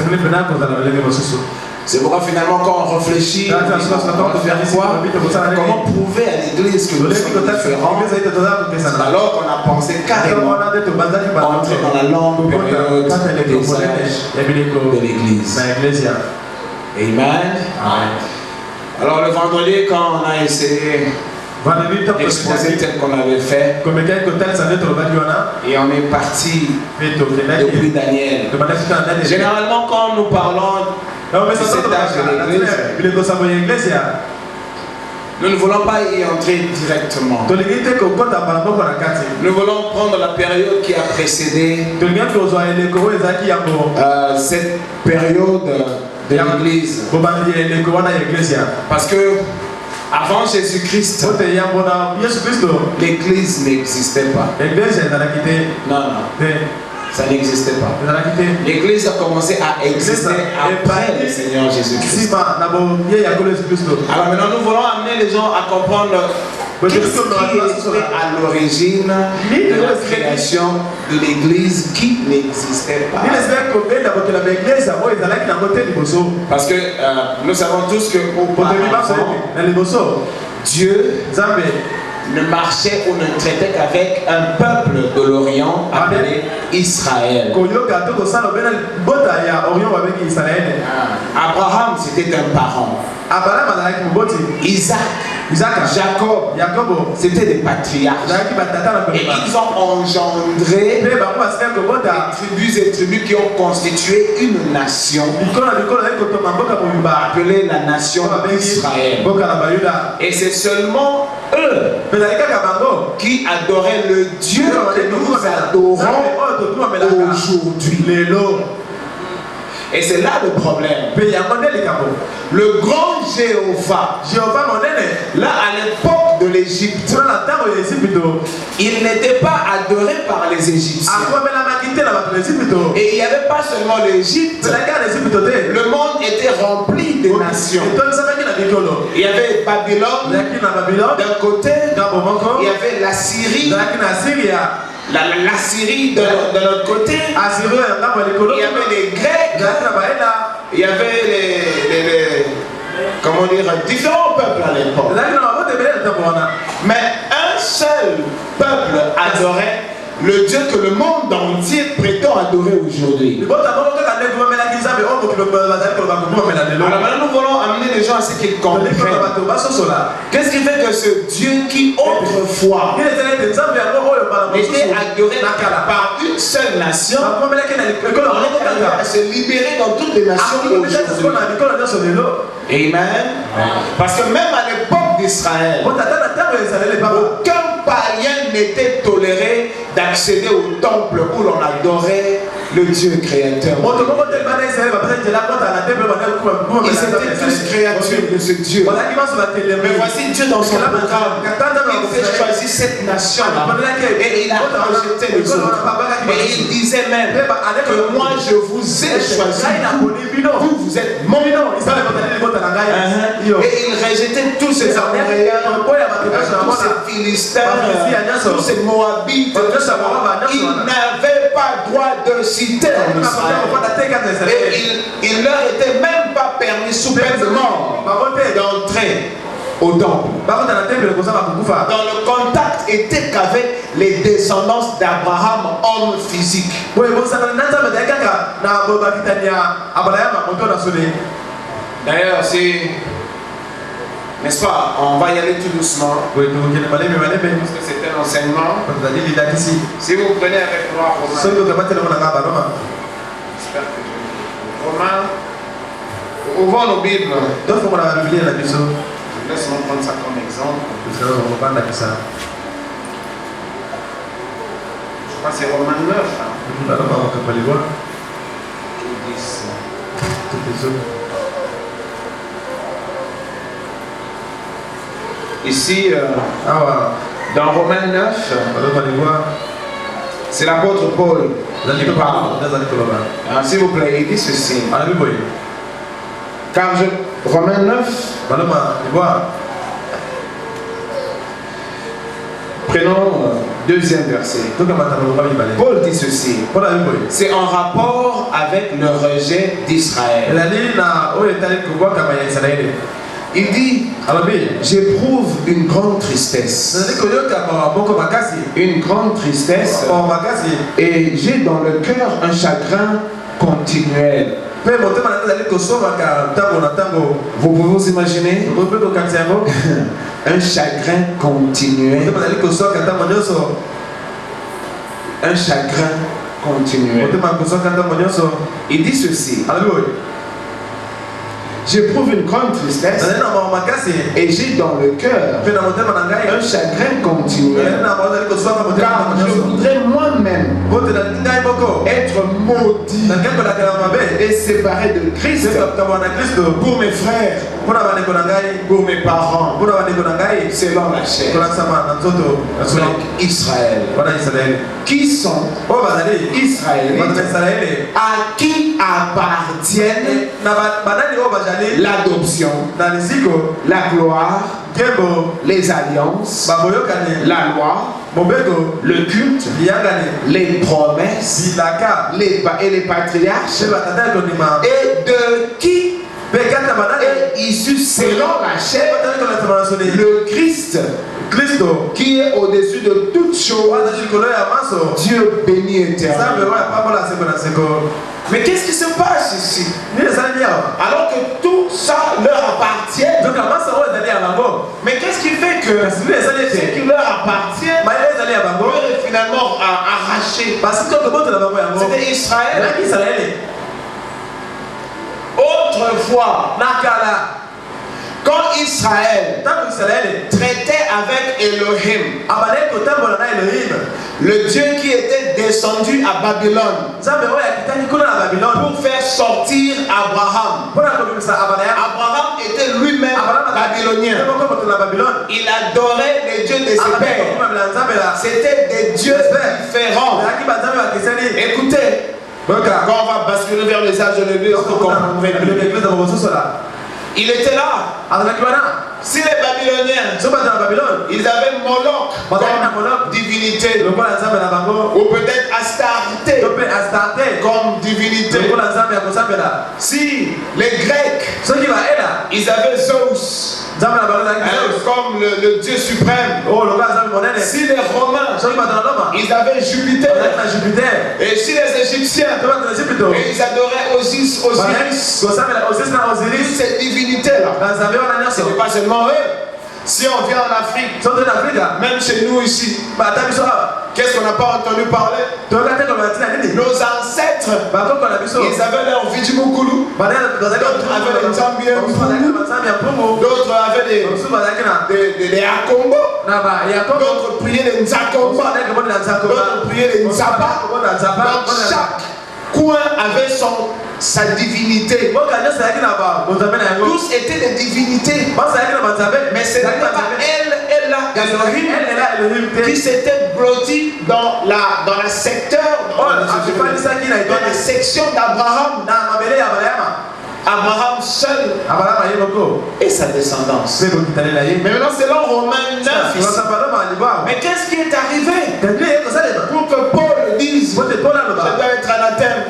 C'est pourquoi finalement quand on réfléchit, on va faire quoi? Comment prouver à l'église que nous sommes différents? Alors qu'on a pensé carrément entrer dans la longue période des âges de l'église. Amen. Alors le vendredi quand on a essayé d'exposer tel qu'on avait fait, et on est parti depuis Daniel. Généralement quand nous parlons de cet âge de l'église, nous ne voulons pas y entrer directement. Nous voulons prendre la période qui a précédé cette période de l'église. Parce que avant Jésus-Christ, l'église n'existait pas. Non. Ça n'existait pas. L'église a commencé à exister après le Seigneur Jésus-Christ. Alors maintenant, nous voulons amener les gens à comprendre qu'est-ce qui était à l'origine de la création de l'église qui n'existait pas. Parce que nous savons tous que auparavant, Dieu ne marchait ou ne traitait qu'avec un peuple de l'Orient appelé Israël. Abraham, c'était un parent. Isaac, Jacob, c'était des patriarches. Et ils ont engendré des tribus et tribus qui ont constitué une nation appelée la nation d'Israël. Et c'est seulement eux qui adoraient le Dieu que nous adorons aujourd'hui. Et c'est là le problème. Le grand Jéhovah, là à l'époque de l'Égypte, il n'était pas adoré par les Égyptiens. Et il n'y avait pas seulement l'Égypte, le monde était rempli de nations. Il y avait Babylone d'un côté, il y avait la Syrie. La Syrie de l'autre côté, il y avait les Grecs, il y avait les comment dire, différents peuples à l'époque. Mais un seul peuple adorait le Dieu que le monde entier prétend adorer aujourd'hui. Alors maintenant nous voulons amener les gens à ce qu'ils comprennent. Qu'est-ce qui fait que ce Dieu qui autrefois était adoré par une seule nation, on est à se libérer dans toutes les nations aujourd'hui. Amen. Parce que même à l'époque d'Israël, aucun païen n'était toléré d'accéder au temple où l'on adorait le Dieu créateur. Ils étaient tous créatures de ce Dieu. Mais voici Dieu dans son programme. Il a choisi cette nation-là et il a rejeté les autres. Et il disait même que moi je vous ai choisi. Vous êtes mon peuple. Et il rejetait tous ces Amoréens, tous ces Philistins, tous ces Moabites. Ils n'avaient pas droit de citer en Israël. Et il leur était même pas permis sous peine de mort d'entrer au temple. Dans le contact était qu'avec les descendants d'Abraham, homme physique. D'ailleurs, N'est-ce pas? On va y aller tout doucement. Parce que c'est un enseignement. Si vous prenez avec moi Romains. J'espère que Romains. Ouvrons nos Bibles. Je laisse moi prendre ça comme exemple. Je crois que c'est Romains 9. Ici, dans Romains 9, c'est l'apôtre Paul qui parle. S'il vous plaît, il dit ceci. Car Romains 9, prenons deuxième verset. Paul dit ceci. C'est en rapport avec le rejet d'Israël. Il dit, j'éprouve une grande tristesse. Une grande tristesse. Et j'ai dans le cœur un chagrin continuel. Vous pouvez vous imaginer un chagrin continuel. Un chagrin continuel. Il dit ceci. J'éprouve une grande tristesse et j'ai dans le cœur un chagrin continuel, car je voudrais moi-même être maudit et séparé de Christ pour mes frères, pour mes parents, selon la chair. Donc Israël. Qui sont Israélites, à qui appartiennent l'adoption, la gloire, les alliances, la loi, le culte, les promesses et les patriarches, et de qui est issu selon la chair le Christ, qui est au-dessus de toutes choses, Dieu béni éternellement. Mais qu'est-ce qui se passe ici? Alors que tout ça leur appartient. Mais qu'est-ce qui fait que ce qui leur appartient leur est finalement arraché? C'était Israël. Autrefois, quand Israël traitait avec Elohim, le Dieu qui était descendu à Babylone pour faire sortir Abraham. Abraham était lui-même babylonien. Il adorait les dieux de ses pères. C'était des dieux différents. Écoutez, quand on va basculer vers les âges de l'Église, vous comprendrez mieux. Il était là. Si les Babyloniens, ils avaient Moloch comme divinité, ou peut-être Astarté comme divinité. Si les Grecs, ils avaient Zeus comme le Dieu suprême. Si les Romains, ils avaient Jupiter. Et si les Égyptiens, ils adoraient Osiris, cette divinité-là. Ce n'est pas seulement eux. Si on vient en Afrique, même chez nous ici, qu'est-ce qu'on n'a pas entendu parler? Nos ancêtres, ils avaient leur Vidjimukulu, d'autres avaient les Nzambien, d'autres avaient des Akombo, d'autres priaient les Nzakomba, d'autres priaient les Nzapa. Donc chaque coin avait sa divinité. Tous étaient des divinités. Mais ce n'était pas elle qui s'était blottie dans la secteur, dans la section d'Abraham. Abraham seul et sa descendance. Mais maintenant selon Romains 9, mais qu'est-ce qui est arrivé pour que Paul dise je dois être anathème?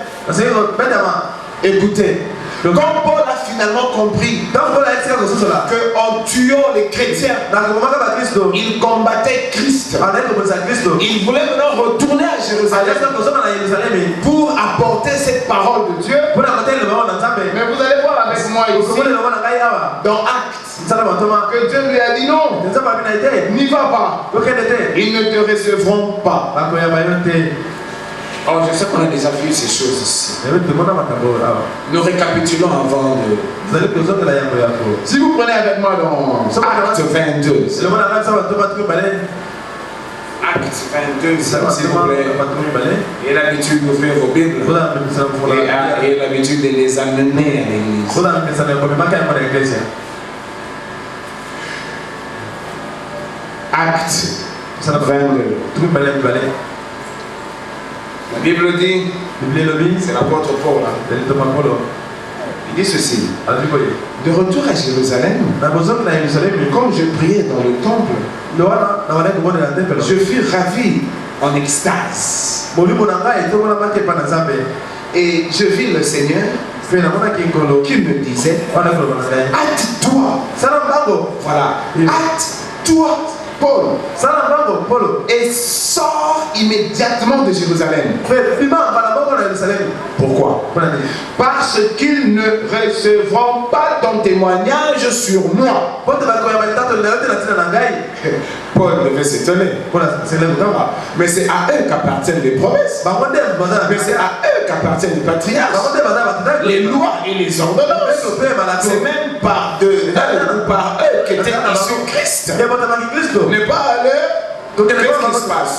Écoutez, quand Paul a finalement compris qu'en tuant les chrétiens, il combattait Christ. Il voulait maintenant retourner à Jérusalem pour apporter cette parole de Dieu. Mais vous allez voir avec moi ici, dans Actes, Que Dieu lui a dit non. N'y va pas. Ils ne te recevront pas. Oh, je sais qu'on a déjà vu ces choses ici. Nous récapitulons avant de... Si vous prenez avec moi dans Acte 22. Acte 22, s'il vous plaît. Et l'habitude d'ouvrir vos Bibles. Et l'habitude de les amener à l'église. Acte 22. La Bible dit, c'est l'apôtre Paul. Il dit ceci. De retour à Jérusalem, comme je priais dans le temple, je fus ravi en extase. Et je vis le Seigneur qui me disait, hâte-toi. Voilà. Hâte-toi, Paul, et sors immédiatement de Jérusalem. Pourquoi? Parce qu'ils ne recevront pas ton témoignage sur moi. Paul devait s'étonner. Mais c'est à eux qu'appartiennent les promesses. Mais c'est à eux qu'appartiennent les patriarches, les lois et les ordonnances. C'est même par eux qu'était issu Christ. N'est pas à l'heure. Qu'est-ce qui se passe?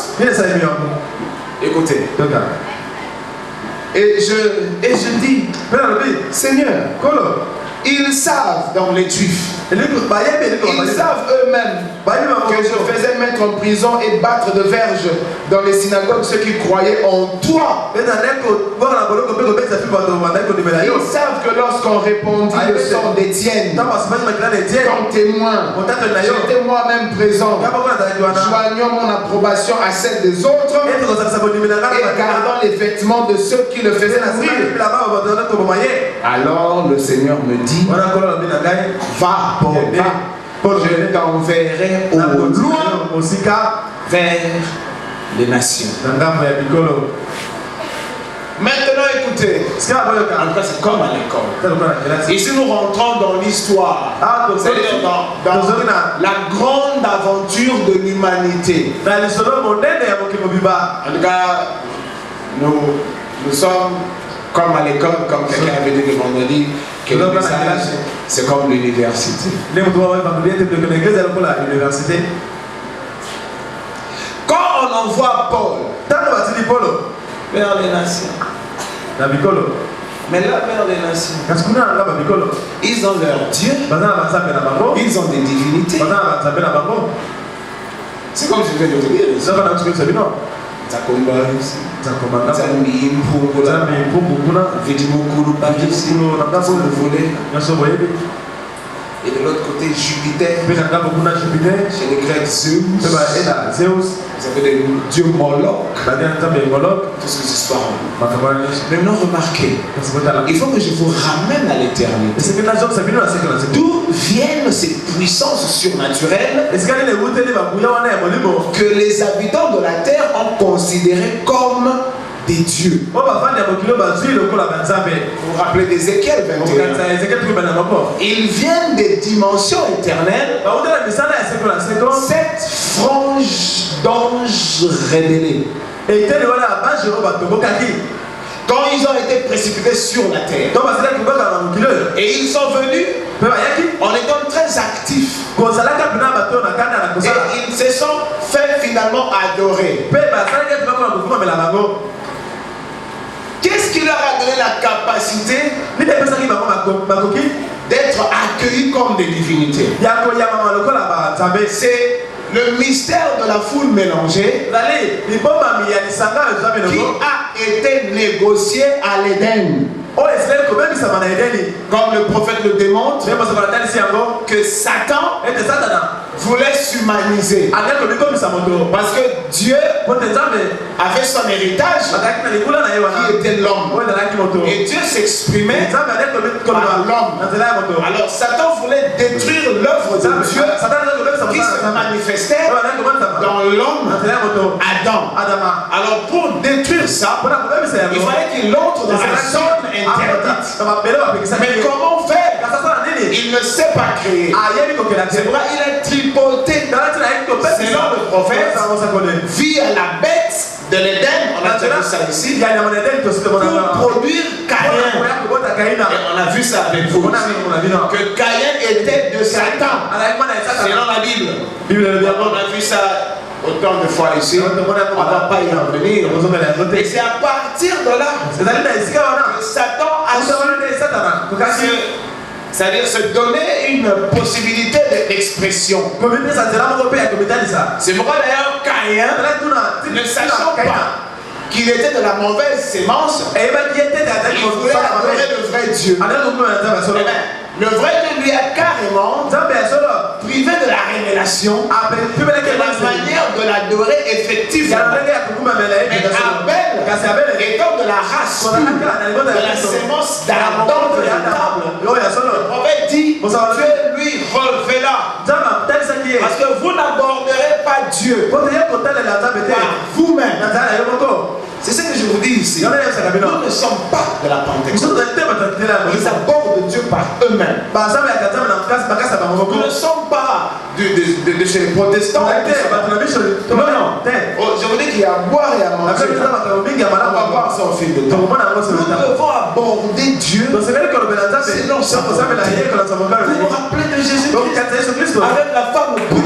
Écoutez. Et je dis, Seigneur, ils savent dans les Juifs, ils savent eux-mêmes que je faisais mettre en prison et battre de verge dans les synagogues ceux qui croyaient en toi. Ils savent que lorsqu'on répondit le sang d'Étienne comme témoin, j'étais moi-même présent, joignant mon approbation à celle des autres et gardant les vêtements de ceux qui le faisaient mourir. Alors le Seigneur me dit, va, Paul, je t'enverrai au loin vers les nations. Maintenant écoutez, en cas c'est comme à l'école. Ici nous rentrons dans l'histoire, c'est-à-dire dans la grande aventure de l'humanité. En tout cas, nous sommes comme à l'école, comme quelqu'un avait dit le vendredi, que le message c'est comme l'université. Quand on envoie Paul vers les nations, mais là vers les nations, ils ont leur Dieu, ils ont des divinités. C'est comme je viens de te dire. Et de l'autre côté, Jupiter. Chez les Grecs, Zeus. Vous avez des dieux Moloch. Toutes ces histoires. Maintenant, remarquez, il faut que je vous ramène à l'éternité. D'où viennent ces puissances surnaturelles que les habitants de la terre ont considérées comme des dieux? Vous vous rappelez d'Ézéchiel 21? Ils viennent des dimensions éternelles, cette frange d'anges révélés. Quand ils ont été précipités sur la terre, et ils sont venus en étant très actifs, et ils se sont fait finalement adorer. Qu'est-ce qui leur a donné la capacité d'être accueillis comme des divinités? C'est le mystère de la foule mélangée qui a été négocié à l'Éden. Comme le prophète le démontre, que Satan voulait s'humaniser. Parce que Dieu avait son héritage qui était l'homme. Et Dieu s'exprimait par l'homme. Alors Satan voulait détruire l'œuvre de Dieu qui se manifestait dans dans l'homme Adam. Alors pour détruire ça, il fallait qu'il entre dans la zone interdite. Mais comment faire? Il ne sait pas créer. C'est vrai, il est tripoté selon le prophète via la bête de l'Éden. On a déjà vu ça ici. Pour produire Caïn. Et on a vu ça avec vous aussi, que Caïn était de Satan selon la Bible. On a vu ça autant de fois ici. On ne va pas y en venir. Et c'est à partir de là que Satan a su, c'est-à-dire se donner une possibilité d'expression. C'est pourquoi d'ailleurs Caïn, ne sachant pas qu'il était de la mauvaise sémence, il voulait adorer le vrai Dieu. Le vrai Dieu lui a carrément privé de la révélation, de la manière de l'adorer effectivement. Mais Abel, étant de la race pure, de la sémence d'Adam véritable, le prophète dit, Dieu lui révéla. Parce que vous n'aborderez pas Dieu par vous-même. C'est ce que je vous dis ici. Nous ne sommes pas de la Pentecôte. Ils abordent Dieu par eux-mêmes. Nous ne sommes pas de chez les protestants. Non, non. Je vous dis qu'il y a à boire et à manger. On va voir ça au fil de temps. Nous devons aborder Dieu. Sinon, vous vous rappelez de Jésus-Christ avec la femme au puits.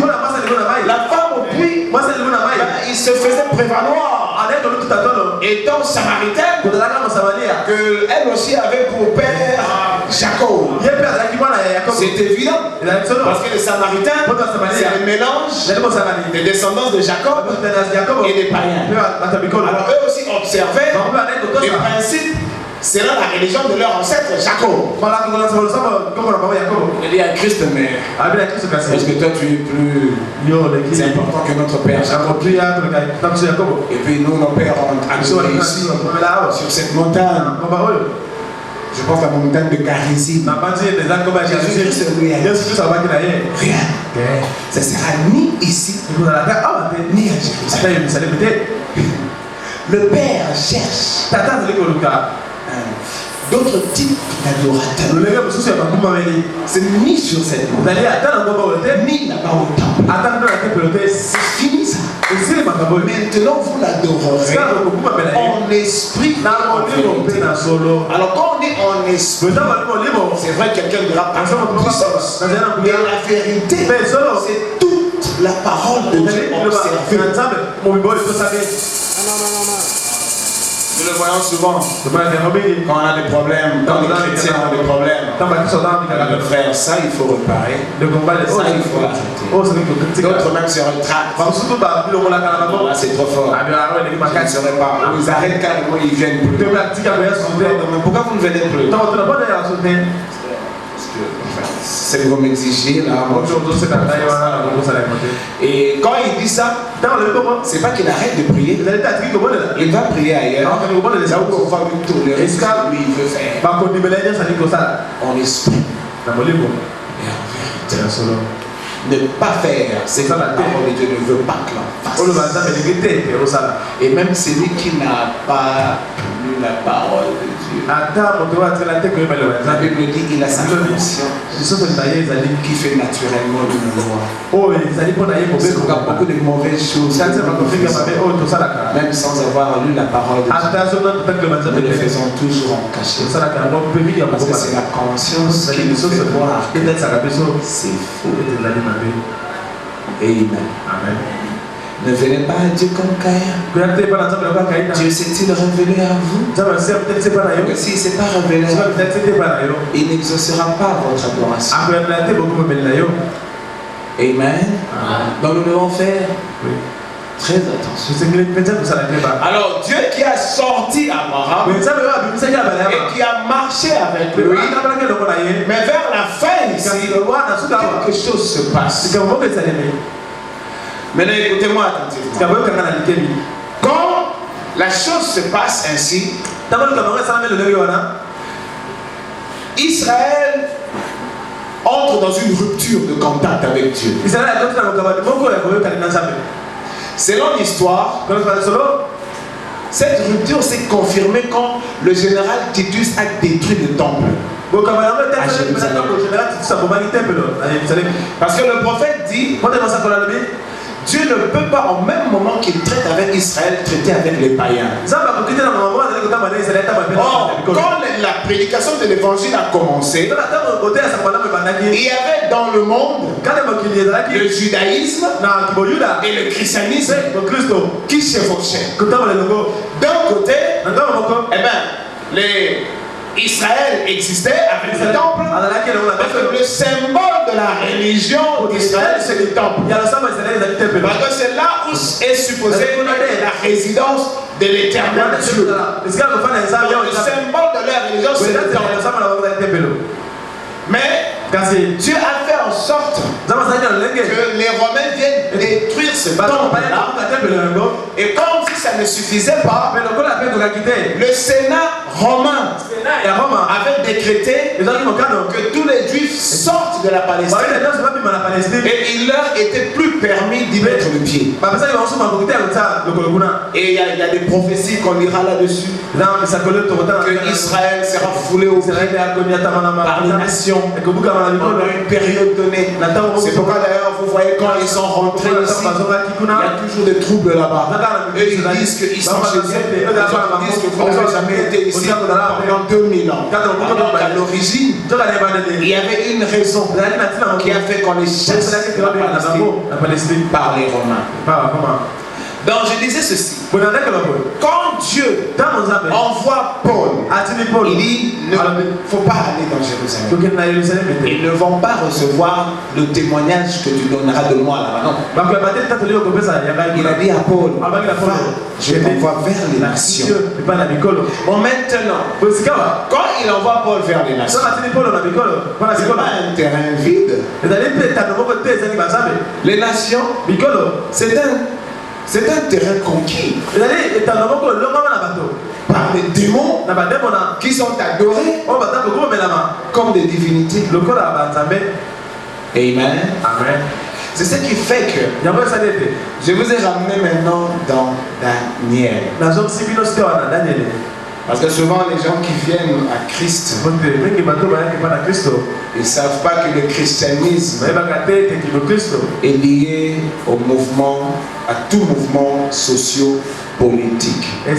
La femme au puits, il se faisait prévaloir, étant samaritaine, qu'elle aussi avait pour père Jacob. C'est évident, parce que les Samaritains, c'est le mélange des descendants de Jacob et des païens. Alors eux aussi observaient les principes selon la religion de leur ancêtre Jacob. Il dit à Christ, mais est-ce que toi tu es plus important que notre père Jacob? Et puis nous, nos pères ont adoré ici, sur cette montagne. Je pense à la montagne de Carizim. Jésus-Christ lui a dit rien. Ça sera ni ici, ni à Jérusalem. Le Père cherche d'autres types d'adorateurs. C'est ni sur cette montagne, ni là-bas au temple. C'est fini ça. Maintenant vous l'adorerez en esprit et en vérité. Alors quand on dit en esprit, c'est vrai que quelqu'un dira par exemple puissance, mais la vérité, c'est toute la parole de Dieu observée. Nous le voyons souvent quand on a des problèmes, quand les chrétiens ont des problèmes. Le frère, ça il faut réparer, ça il faut arrêter. D'autres même se rétractent. Là c'est trop fort. Je ne serai pas. Ils arrêtent carrément, ils viennent plus. Pourquoi vous ne venez plus? C'est que vous m'exigez là. Et quand il dit ça, c'est pas qu'il arrête de prier. Il va prier ailleurs. Là où on va lui tolérer ce que lui il veut faire. En esprit et en vérité. Ne pas faire ce que la parole de Dieu ne veut pas que l'on fasse. Et même celui qui n'a pas lu la parole de Dieu, la Bible dit qu'il a sa conscience qui fait naturellement une loi. Parce qu'on a beaucoup de mauvaises choses, même sans avoir lu la parole de Dieu. Nous le faisons toujours en cachette. Parce que c'est la conscience qui nous fait voir que c'est faux. Amen. Amen. Ne venez pas à Dieu comme Caïn. Dieu s'est-il révélé à vous? Que s'il ne s'est pas révélé à vous, il n'exaucera pas votre adoration. Amen. Donc nous devons faire très attention. Alors Dieu qui a sorti Abraham et qui a marché avec lui, mais vers la fin ici, quelque chose se passe. Maintenant écoutez-moi attentivement. Quand la chose se passe ainsi, Israël entre dans une rupture de contact avec Dieu. Selon l'histoire, cette rupture s'est confirmée quand le général Titus a détruit le temple. Parce que le prophète dit, Dieu ne peut pas au même moment qu'il traite avec Israël, traiter avec les païens. Or, quand la prédication de l'évangile a commencé, il y avait dans le monde le judaïsme et le christianisme qui chevauchaient. D'un côté, eh ben, Israël existait avec le temple, parce que le symbole de la religion d'Israël, c'est le temple. Parce que c'est là où est supposée la résidence de l'éternel Dieu. Le symbole de la religion, c'est le temple. Mais Dieu a fait en sorte que les Romains viennent détruire ce temple-là. Et comme si ça ne suffisait pas, le Sénat romain avait décrété que tous les Juifs sortent de la Palestine et il leur était plus permis d'y mettre le pied. Et il y a des prophéties qu'on lira là-dessus, que Israël sera foulé au pied par les nations pendant une période donnée. C'est pourquoi d'ailleurs vous voyez quand ils sont rentrés ici, il y a toujours des troubles là-bas. Eux ils disent qu'ils sont chez eux, ils disent que vous n'avez jamais été ici pendant 2000 ans. Alors qu'à l'origine, il y avait une raison qui a fait qu'on les chasse de la Palestine par les Romains. Donc je disais ceci. Quand Dieu envoie Paul, il dit il ne faut pas aller dans Jérusalem. Ils ne vont pas recevoir le témoignage que tu donneras de moi là-bas. Non. Il a dit à Paul, je t'envoie vers les nations. Bon, maintenant, quand il envoie Paul vers les nations, c'est pas un terrain vide. Les nations, c'est un terrain conquis par les démons qui sont adorés comme des divinités. Amen. C'est ce qui fait que je vous ai ramené maintenant dans Daniel. Parce que souvent les gens qui viennent à Christ, ils ne savent pas que le christianisme est lié au mouvement, à tout mouvement socio-politique. Je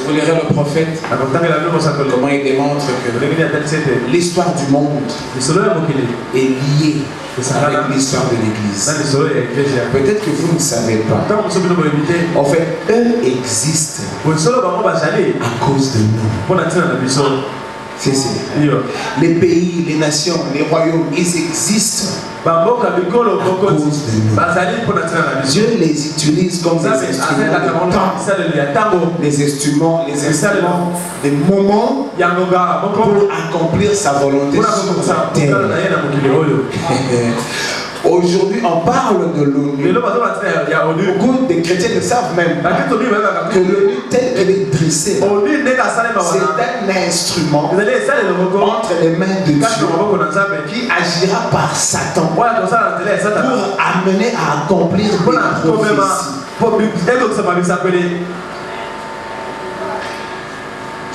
vous lirai le prophète, comment il démontre que l'histoire du monde est liée avec l'histoire de l'Église. Peut-être que vous ne savez pas. En fait, eux existent à cause de nous. Les pays, les nations, les royaumes, ils existent à cause de nous. Dieu les utilise comme des instruments de temps, des instruments, des moments pour accomplir sa volonté sur la terre. Aujourd'hui, on parle de l'ONU. Beaucoup de chrétiens ne savent même pas que l'ONU, telle qu'elle est dressée, c'est un instrument entre les mains de Dieu qui agira par Satan pour amener à accomplir des prophéties.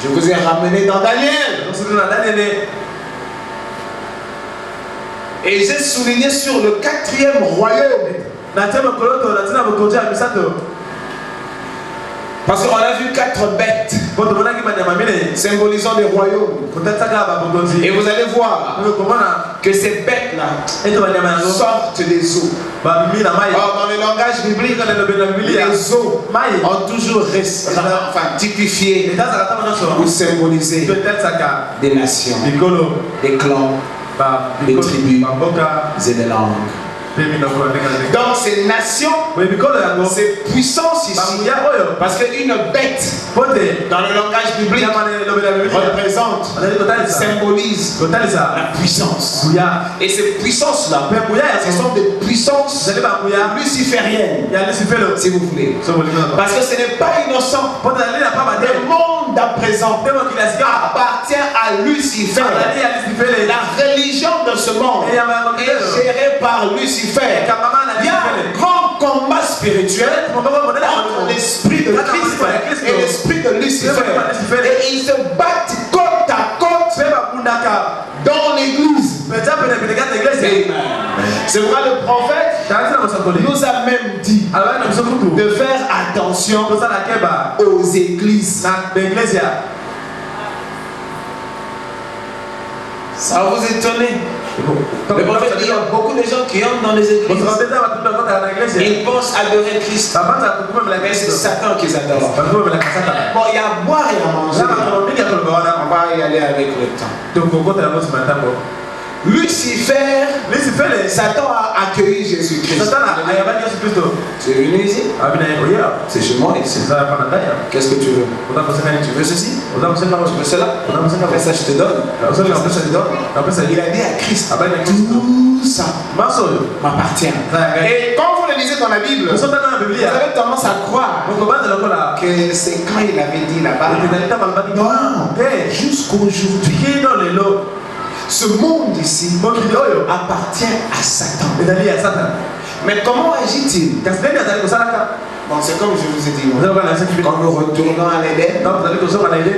Je vous ai ramené dans Daniel. Et j'ai souligné sur le 4e royaume. Parce qu'on a vu 4 bêtes symbolisant les royaumes. Et vous allez voir que ces bêtes-là sortent des eaux. Or, dans le langage biblique, les eaux ont toujours typifié ou symbolisé des nations, des clans, des tribus et des langues. Donc ces nations, ces puissances ici, parce qu'une bête dans le langage biblique représente, symbolise la puissance. Et ces puissances-là, ce sont des puissances lucifériennes, si vous voulez. Parce que ce n'est pas innocent. Le monde monde d'à présent appartient à Lucifer. La religion de ce monde est gérée par Lucifer. Il y a un grand combat spirituel entre l'esprit de Christ et l'esprit de Lucifer. Et ils se battent côte à côte dans l'église. C'est pourquoi le prophète nous a même dit de faire attention aux églises. Ça va vous étonner. Le prophète dit, il y a beaucoup de gens qui entrent dans les églises. Ils pensent adorer Christ. Mais c'est Satan qu'ils adorent. Bon, il y a à boire et à manger. On va y aller avec le temps. Lucifer, Satan a accueilli Jésus-Christ. Tu es venu ici? C'est chez moi ici. Qu'est-ce que tu veux? Tu veux ceci? Tu veux cela? Après ça, je te donne. Il a dit à Christ, tout ça m'appartient. Et quand vous le lisez dans la Bible, vous avez tendance à croire que c'est quand il avait dit là-bas. Non, jusqu'aujourd'hui. Ce monde ici appartient à Satan. Mais comment agit-il? Bon, c'est comme je vous ai dit. Quand nous retournons à l'Éden,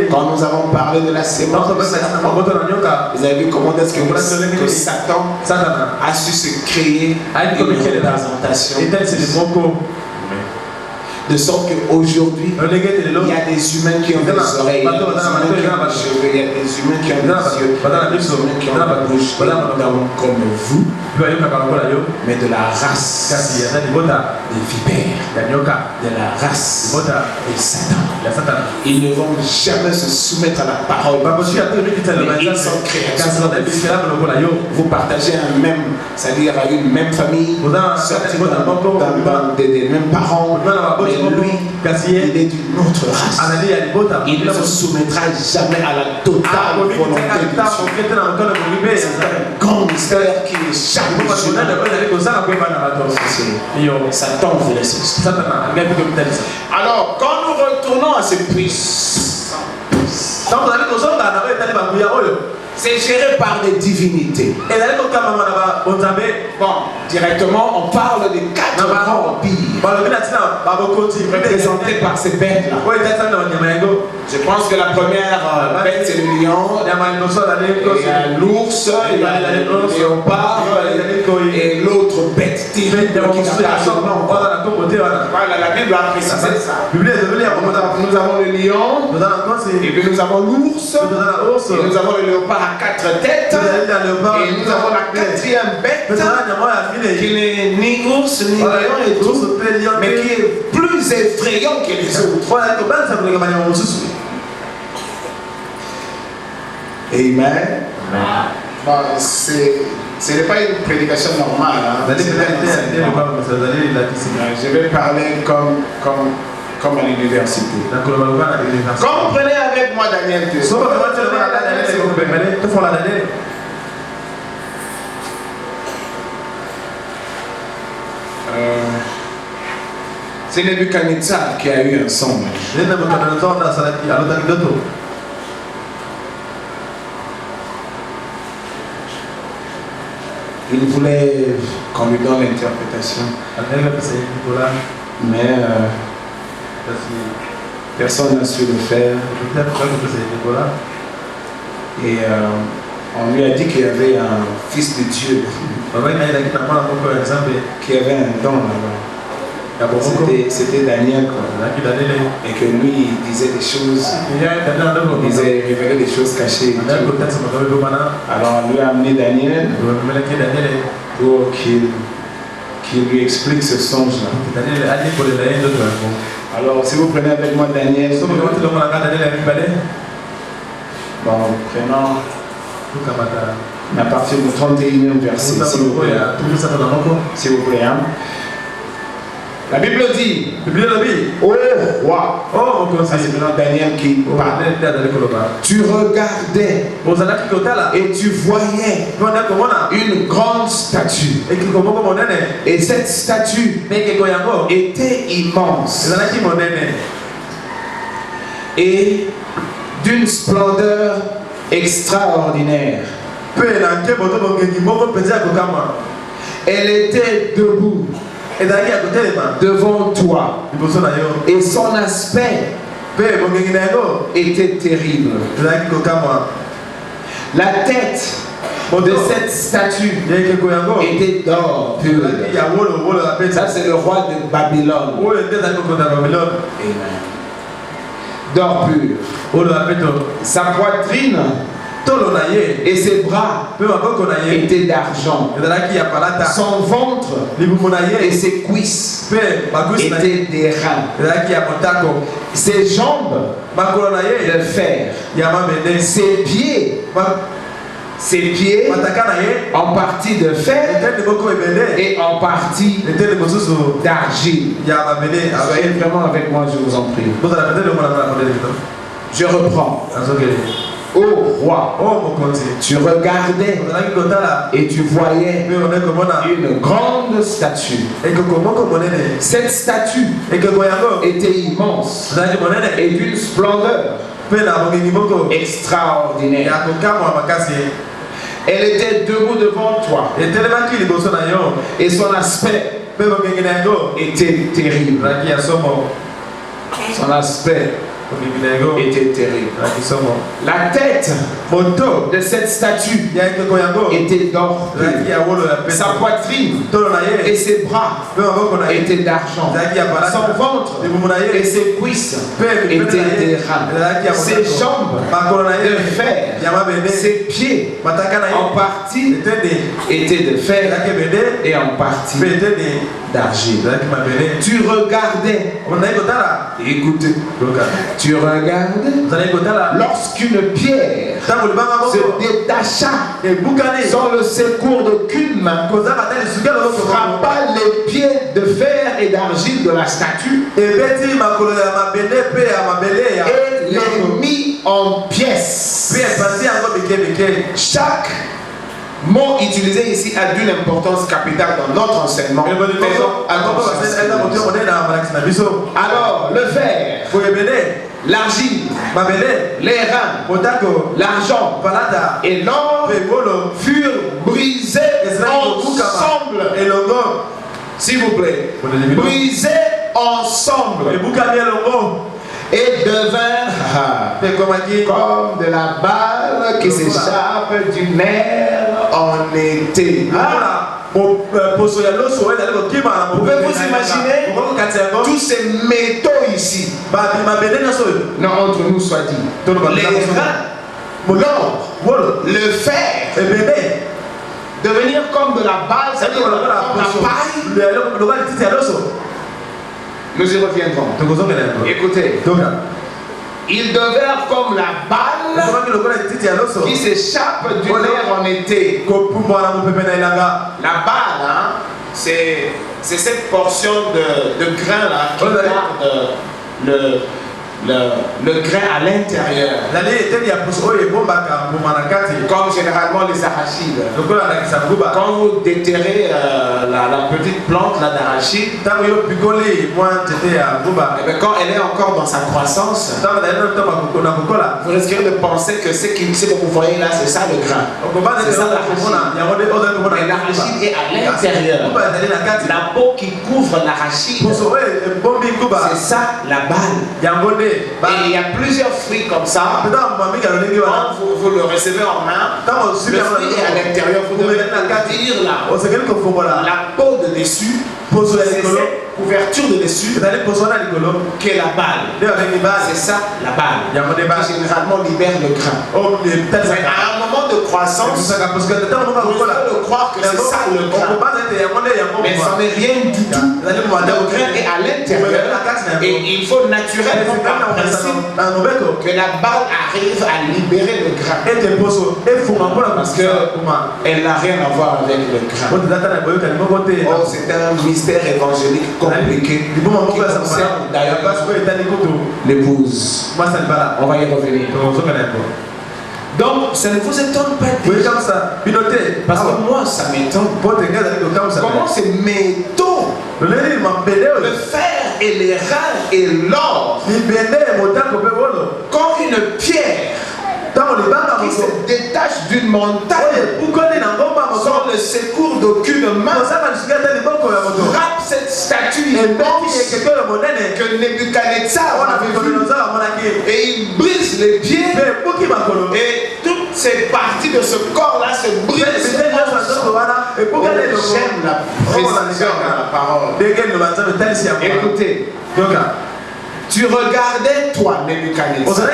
quand nous avons parlé de la sémence, vous avez vu comment est-ce que Satan a su se créer une représentation. De sorte qu'aujourd'hui, il y a des humains qui ont des oreilles, il y a des humains qui ont des cheveux, il y a des humains qui ont des yeux, il y a des humains qui ont des bouches, comme vous, mais de la race des vipères, de la race de Satan. Ils ne vont jamais se soumettre à la parole, mais ils sont créateurs. Vous partagez un même, c'est-à-dire une même famille, sortis des mêmes parents, mais lui, il est d'une autre race. Il ne se soumettra jamais à la totale volonté de Dieu. C'est un grand mystère qui échappe aux humains. Satan voulait ceci. Alors, quand nous retournons à ces puissances, c'est géré par des divinités. Bon, directement, on parle des 4 grands empires représentés par ces bêtes-là. Je pense que la première bête, c'est le lion, il y a l'ours, il y a le léopard, et l'autre bête terrible qui n'a pas son nom. Voilà, la Bible a précisé ça. Nous avons le lion, et puis nous avons l'ours, et nous avons le léopard à 4 têtes, et nous avons la 4e bête qui n'est ni ours ni lion et tout, mais qui est plus effrayant que les autres. Amen. Bon, ce n'est pas une prédication normale. Hein. Je vais parler comme à l'université. Comprenez avec moi Daniel 2. C'est Nebuchadnezzar qui a eu un songe. Il voulait qu'on lui donne l'interprétation. Mais personne n'a su le faire. Et on lui a dit qu'il y avait un fils de Dieu qui avait un don là-bas. C'était Daniel quoi. Et que lui il disait des choses, il révélait des choses cachées. Alors on lui a amené Daniel pour qu'il lui explique ce songe là. Alors si vous prenez avec moi Daniel, bon, prenons à partir du 31e verset, s'il vous plaît. S'il vous plaît, hein. La Bible dit, ô roi, ça c'est maintenant Daniel qui parle. Tu regardais et tu voyais une grande statue. Et cette statue était immense. Et d'une splendeur extraordinaire. Elle était debout devant toi et son aspect était terrible. La tête de cette statue était d'or pur. Ça, c'est le roi de Babylone. Amen. D'or pur. Sa poitrine et ses bras étaient d'argent. Son ventre et ses cuisses étaient d'airain. Ses jambes de fer. Ses pieds en partie de fer et en partie d'argile. Soyez vraiment avec moi, je vous en prie. Je reprends. Ô roi, tu regardais et tu voyais une grande statue. Cette statue était immense et d'une splendeur extraordinaire. Elle était debout devant toi et son aspect était terrible. Son aspect était terrible. La tête de cette statue était d'or. Sa poitrine et ses bras étaient d'argent. Son ventre et ses cuisses étaient d'airain. Ses jambes de fer. Ses pieds en partie étaient de fer et en partie d'argile. Tu regardais. Écoutez. Tu regardes lorsqu'une pierre se détacha sans le secours d'aucune main, frappa les pieds de fer et d'argile de la statue et les mit en pièces. Chaque mot utilisé ici a d'une importance capitale dans notre enseignement. Alors, le fer, l'argile, les reins, l'argent et l'or furent brisés ensemble. S'il vous plaît, brisés ensemble et devinrent comme de la balle qui s'échappe du nerf en été. Pouvez-vous imaginer tous ces métaux ici? Non, entre nous soit dit. Les reins, l'or, le fer, devenir comme de la balle, c'est-à-dire la paille. Nous y reviendrons. Écoutez. Ils devinrent comme la balle qui s'échappe du nerf en été. La balle, hein, c'est cette portion de grain là qui garde le grain à l'intérieur. Comme généralement les arachides. Quand vous déterrez la petite plante d'arachide, quand elle est encore dans sa croissance, vous risquez de penser que ce que vous voyez là, c'est ça le grain. C'est ça l'arachide. Mais l'arachide est à l'intérieur. La peau qui couvre l'arachide, c'est ça la balle. Et il y a plusieurs fruits comme ça. Quand vous le recevez en main, le fruit est à l'intérieur. Vous devez dire la peau de dessus, c'est cette couverture de dessus qui est la balle. C'est ça la balle qui généralement libère le grain. Mais à un moment de croissance, vous pouvez le croire que c'est ça le grain. Mais ça n'est rien du tout. Le grain est à l'intérieur et il faut naturellement par principe que la balle arrive à libérer le grain. Parce qu'elle n'a rien à voir avec le grain. Oh, c'est un mystère évangélique compliqué qui concerne d'ailleurs l'épouse. On va y revenir. Donc, ça ne vous étonne pas déjà. Parce que moi, ça m'étonne. Comment ces métaux, le fer et les reins et l'or comme une pierre qui se détache d'une montagne sans le secours d'aucune main. Frappe cette statue immense que Nebuchadnezzar avait vue et il brise les pieds et toutes ces parties de ce corps-là se brisent. J'aime la précision de la parole. Écoutez. Tu regardais, toi, Nebuchadnezzar,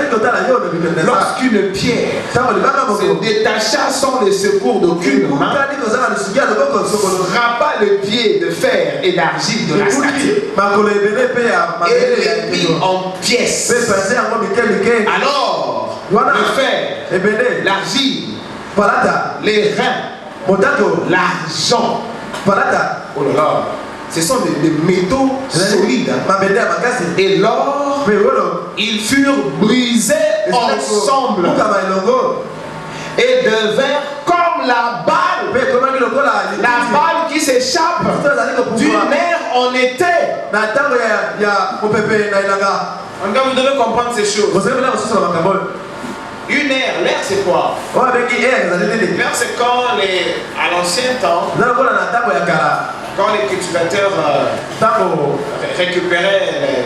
lorsqu'une pierre se détacha sans le secours d'aucune main, frappa le pied de fer et d'argile de la statue et les mit en pièces. Alors, le fer, l'argile, les reins, l'argent, oh là là, ce sont des métaux solides. Et l'or, ils furent brisés ensemble et devinrent comme la balle qui s'échappe du nerf en été. Donc vous devez comprendre ces choses. Une ère, l'air c'est quoi? L'air c'est quand à l'ancien temps, quand les cultivateurs récupéraient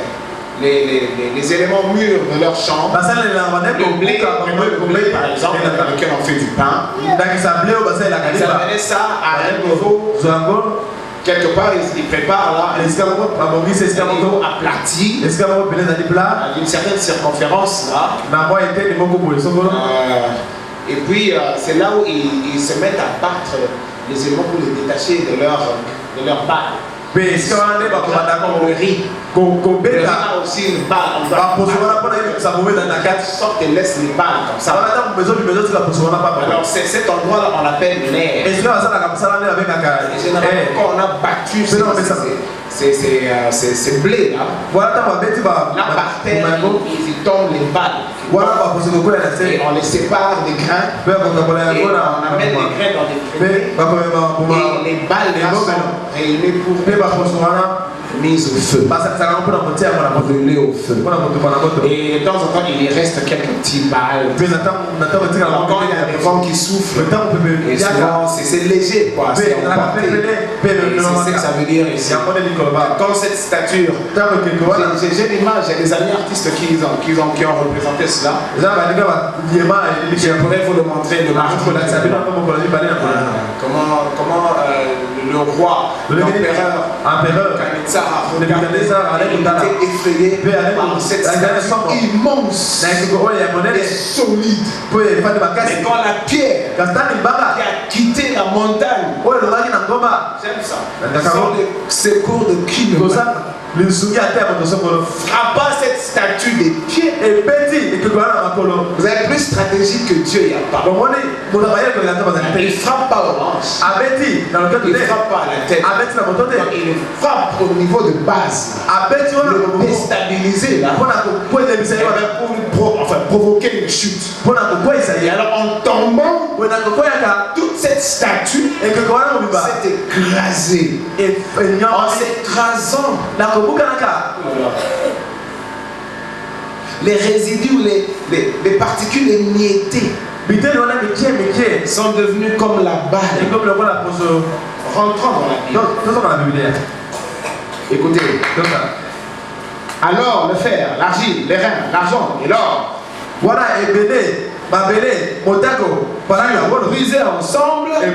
les éléments mûrs de leur champ, le blé par exemple, avec lequel on fait du pain, ils amenaient ça à un niveau, quelque part ils préparent là un niveau aplati, d'une certaine circonférence là. Et puis c'est là où ils se mettent à battre les éléments pour les détacher de leur balle. Le riz. Le riz a aussi une balle. On sorte et laisse les balles comme ça. Alors cet endroit-là on l'appelle nerf. Et généralement quand on a battu ces blés là, là par terre ils tombent les balles. Et on les sépare des grains et on amène les grains dans des greniers et les balles là sont réunies pour mise au feu, brûlées au feu. Et de temps en temps il reste quelques petits balles. Quand il y a des vents qui soufflent, et souvent c'est léger quoi, c'est emporté. C'est ce que ça veut dire ici. Quand cette stature, j'ai l'image, il y a des amis artistes qui ont représenté cela. Je pourrais vous le montrer comment le roi, l'empereur Nebuchadnezzar a regardé, il était effrayé par cette statue immense et solide. Et quand la pierre qui a quitté la montagne, j'aime ça, sans le secours de qui ne frappa cette statue des pieds. Vous avez plus stratégique que Dieu, il n'y a pas. Il ne frappe pas aux hanches, il ne frappe pas à la tête, il frappe au niveau de base, le déstabiliser là, pour provoquer une chute. Et alors en tombant, toute cette statue s'est écrasée. En s'écrasant, les résidus, les particules émiettées sont devenues comme la balle. Rentrons dans la Bible. Écoutez. Alors le fer, l'argile, les reins, l'argent et l'or. Voilà, brisés ensemble et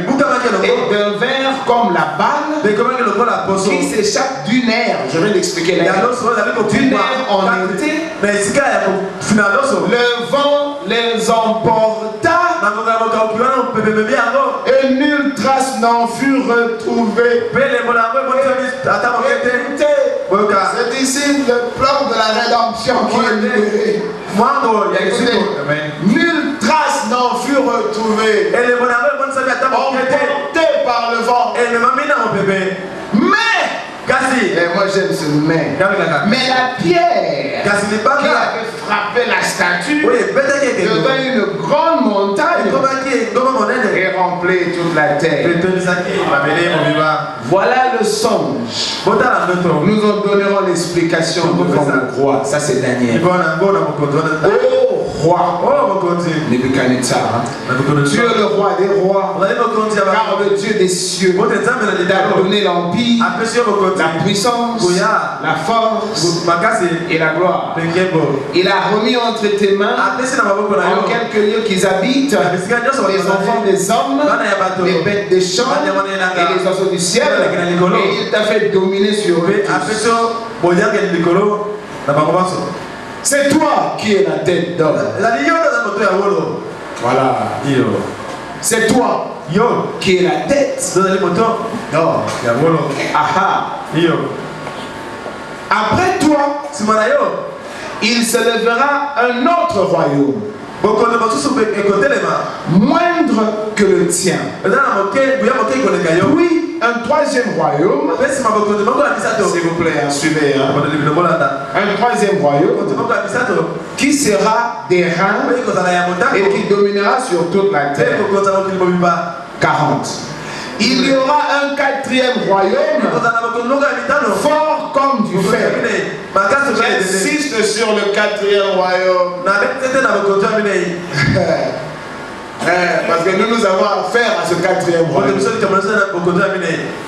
devinrent comme la balle qui s'échappe du nerf. Je vais l'expliquer là. Du nerf en été, le vent les emporta et nulle trace n'en fut retrouvée. C'est ici le plan de la rédemption qui est libéré. Nulle trace n'en fut retrouvée. Emporté par le vent. Mais, et moi j'aime ce mais la pierre qui avait frapper la statue devant une grande montagne et remplir toute la terre. Voilà le songe. Nous en donnerons l'explication devant le roi. Ça c'est Daniel. Oh roi Nebuchadnezzar, tu es le roi des rois, car le Dieu des cieux t'a donné l'empire, la puissance, la force et la gloire. Il a remis entre tes mains en quelques lieux qu'ils habitent les enfants des hommes, les bêtes des champs et les oiseaux du ciel, et il t'a fait dominer sur eux. C'est toi qui es la tête d'homme. Voilà. C'est toi qui es la tête d'homme. Aha. Après toi, il se lèvera un autre royaume, moindre que le tien. Puis un troisième royaume, s'il vous plaît, suivez. Un troisième royaume qui sera des reins et qui dominera sur toute la terre. 40. Il y aura un quatrième royaume fort comme du fer. J'insiste sur le quatrième royaume. Parce que nous avons affaire à ce quatrième royaume.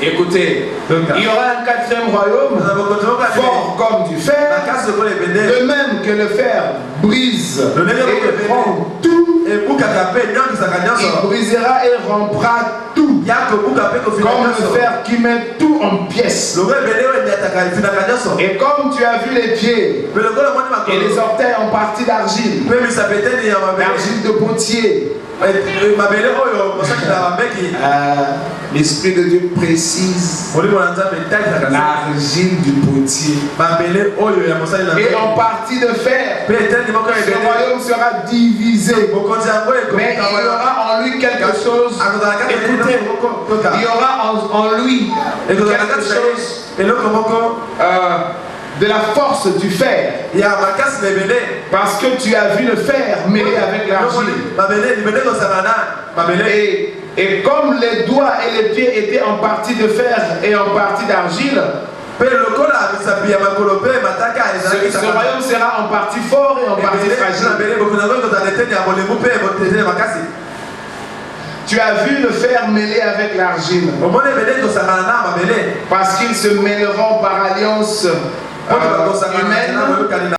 Écoutez, il y aura un quatrième royaume fort comme du fer, de même que le fer brise et prend tout. Il brisera et rompra tout, comme le fer qui met tout en pièces. Et comme tu as vu les pieds et les orteils en partie d'argile, d'argile de potier, l'Esprit de Dieu précise l'argile du potier et en partie de fer. Le royaume sera divisé, mais il y aura en lui quelque chose. Écoutez, il y aura en lui quelque chose de la force du fer, parce que tu as vu le fer mêlé avec l'argile. Et comme les doigts et les pieds étaient en partie de fer et en partie d'argile, ce royaume sera en partie fort et en partie fragile. Tu as vu le fer mêlé avec l'argile, parce qu'ils se mêleront par alliance humaine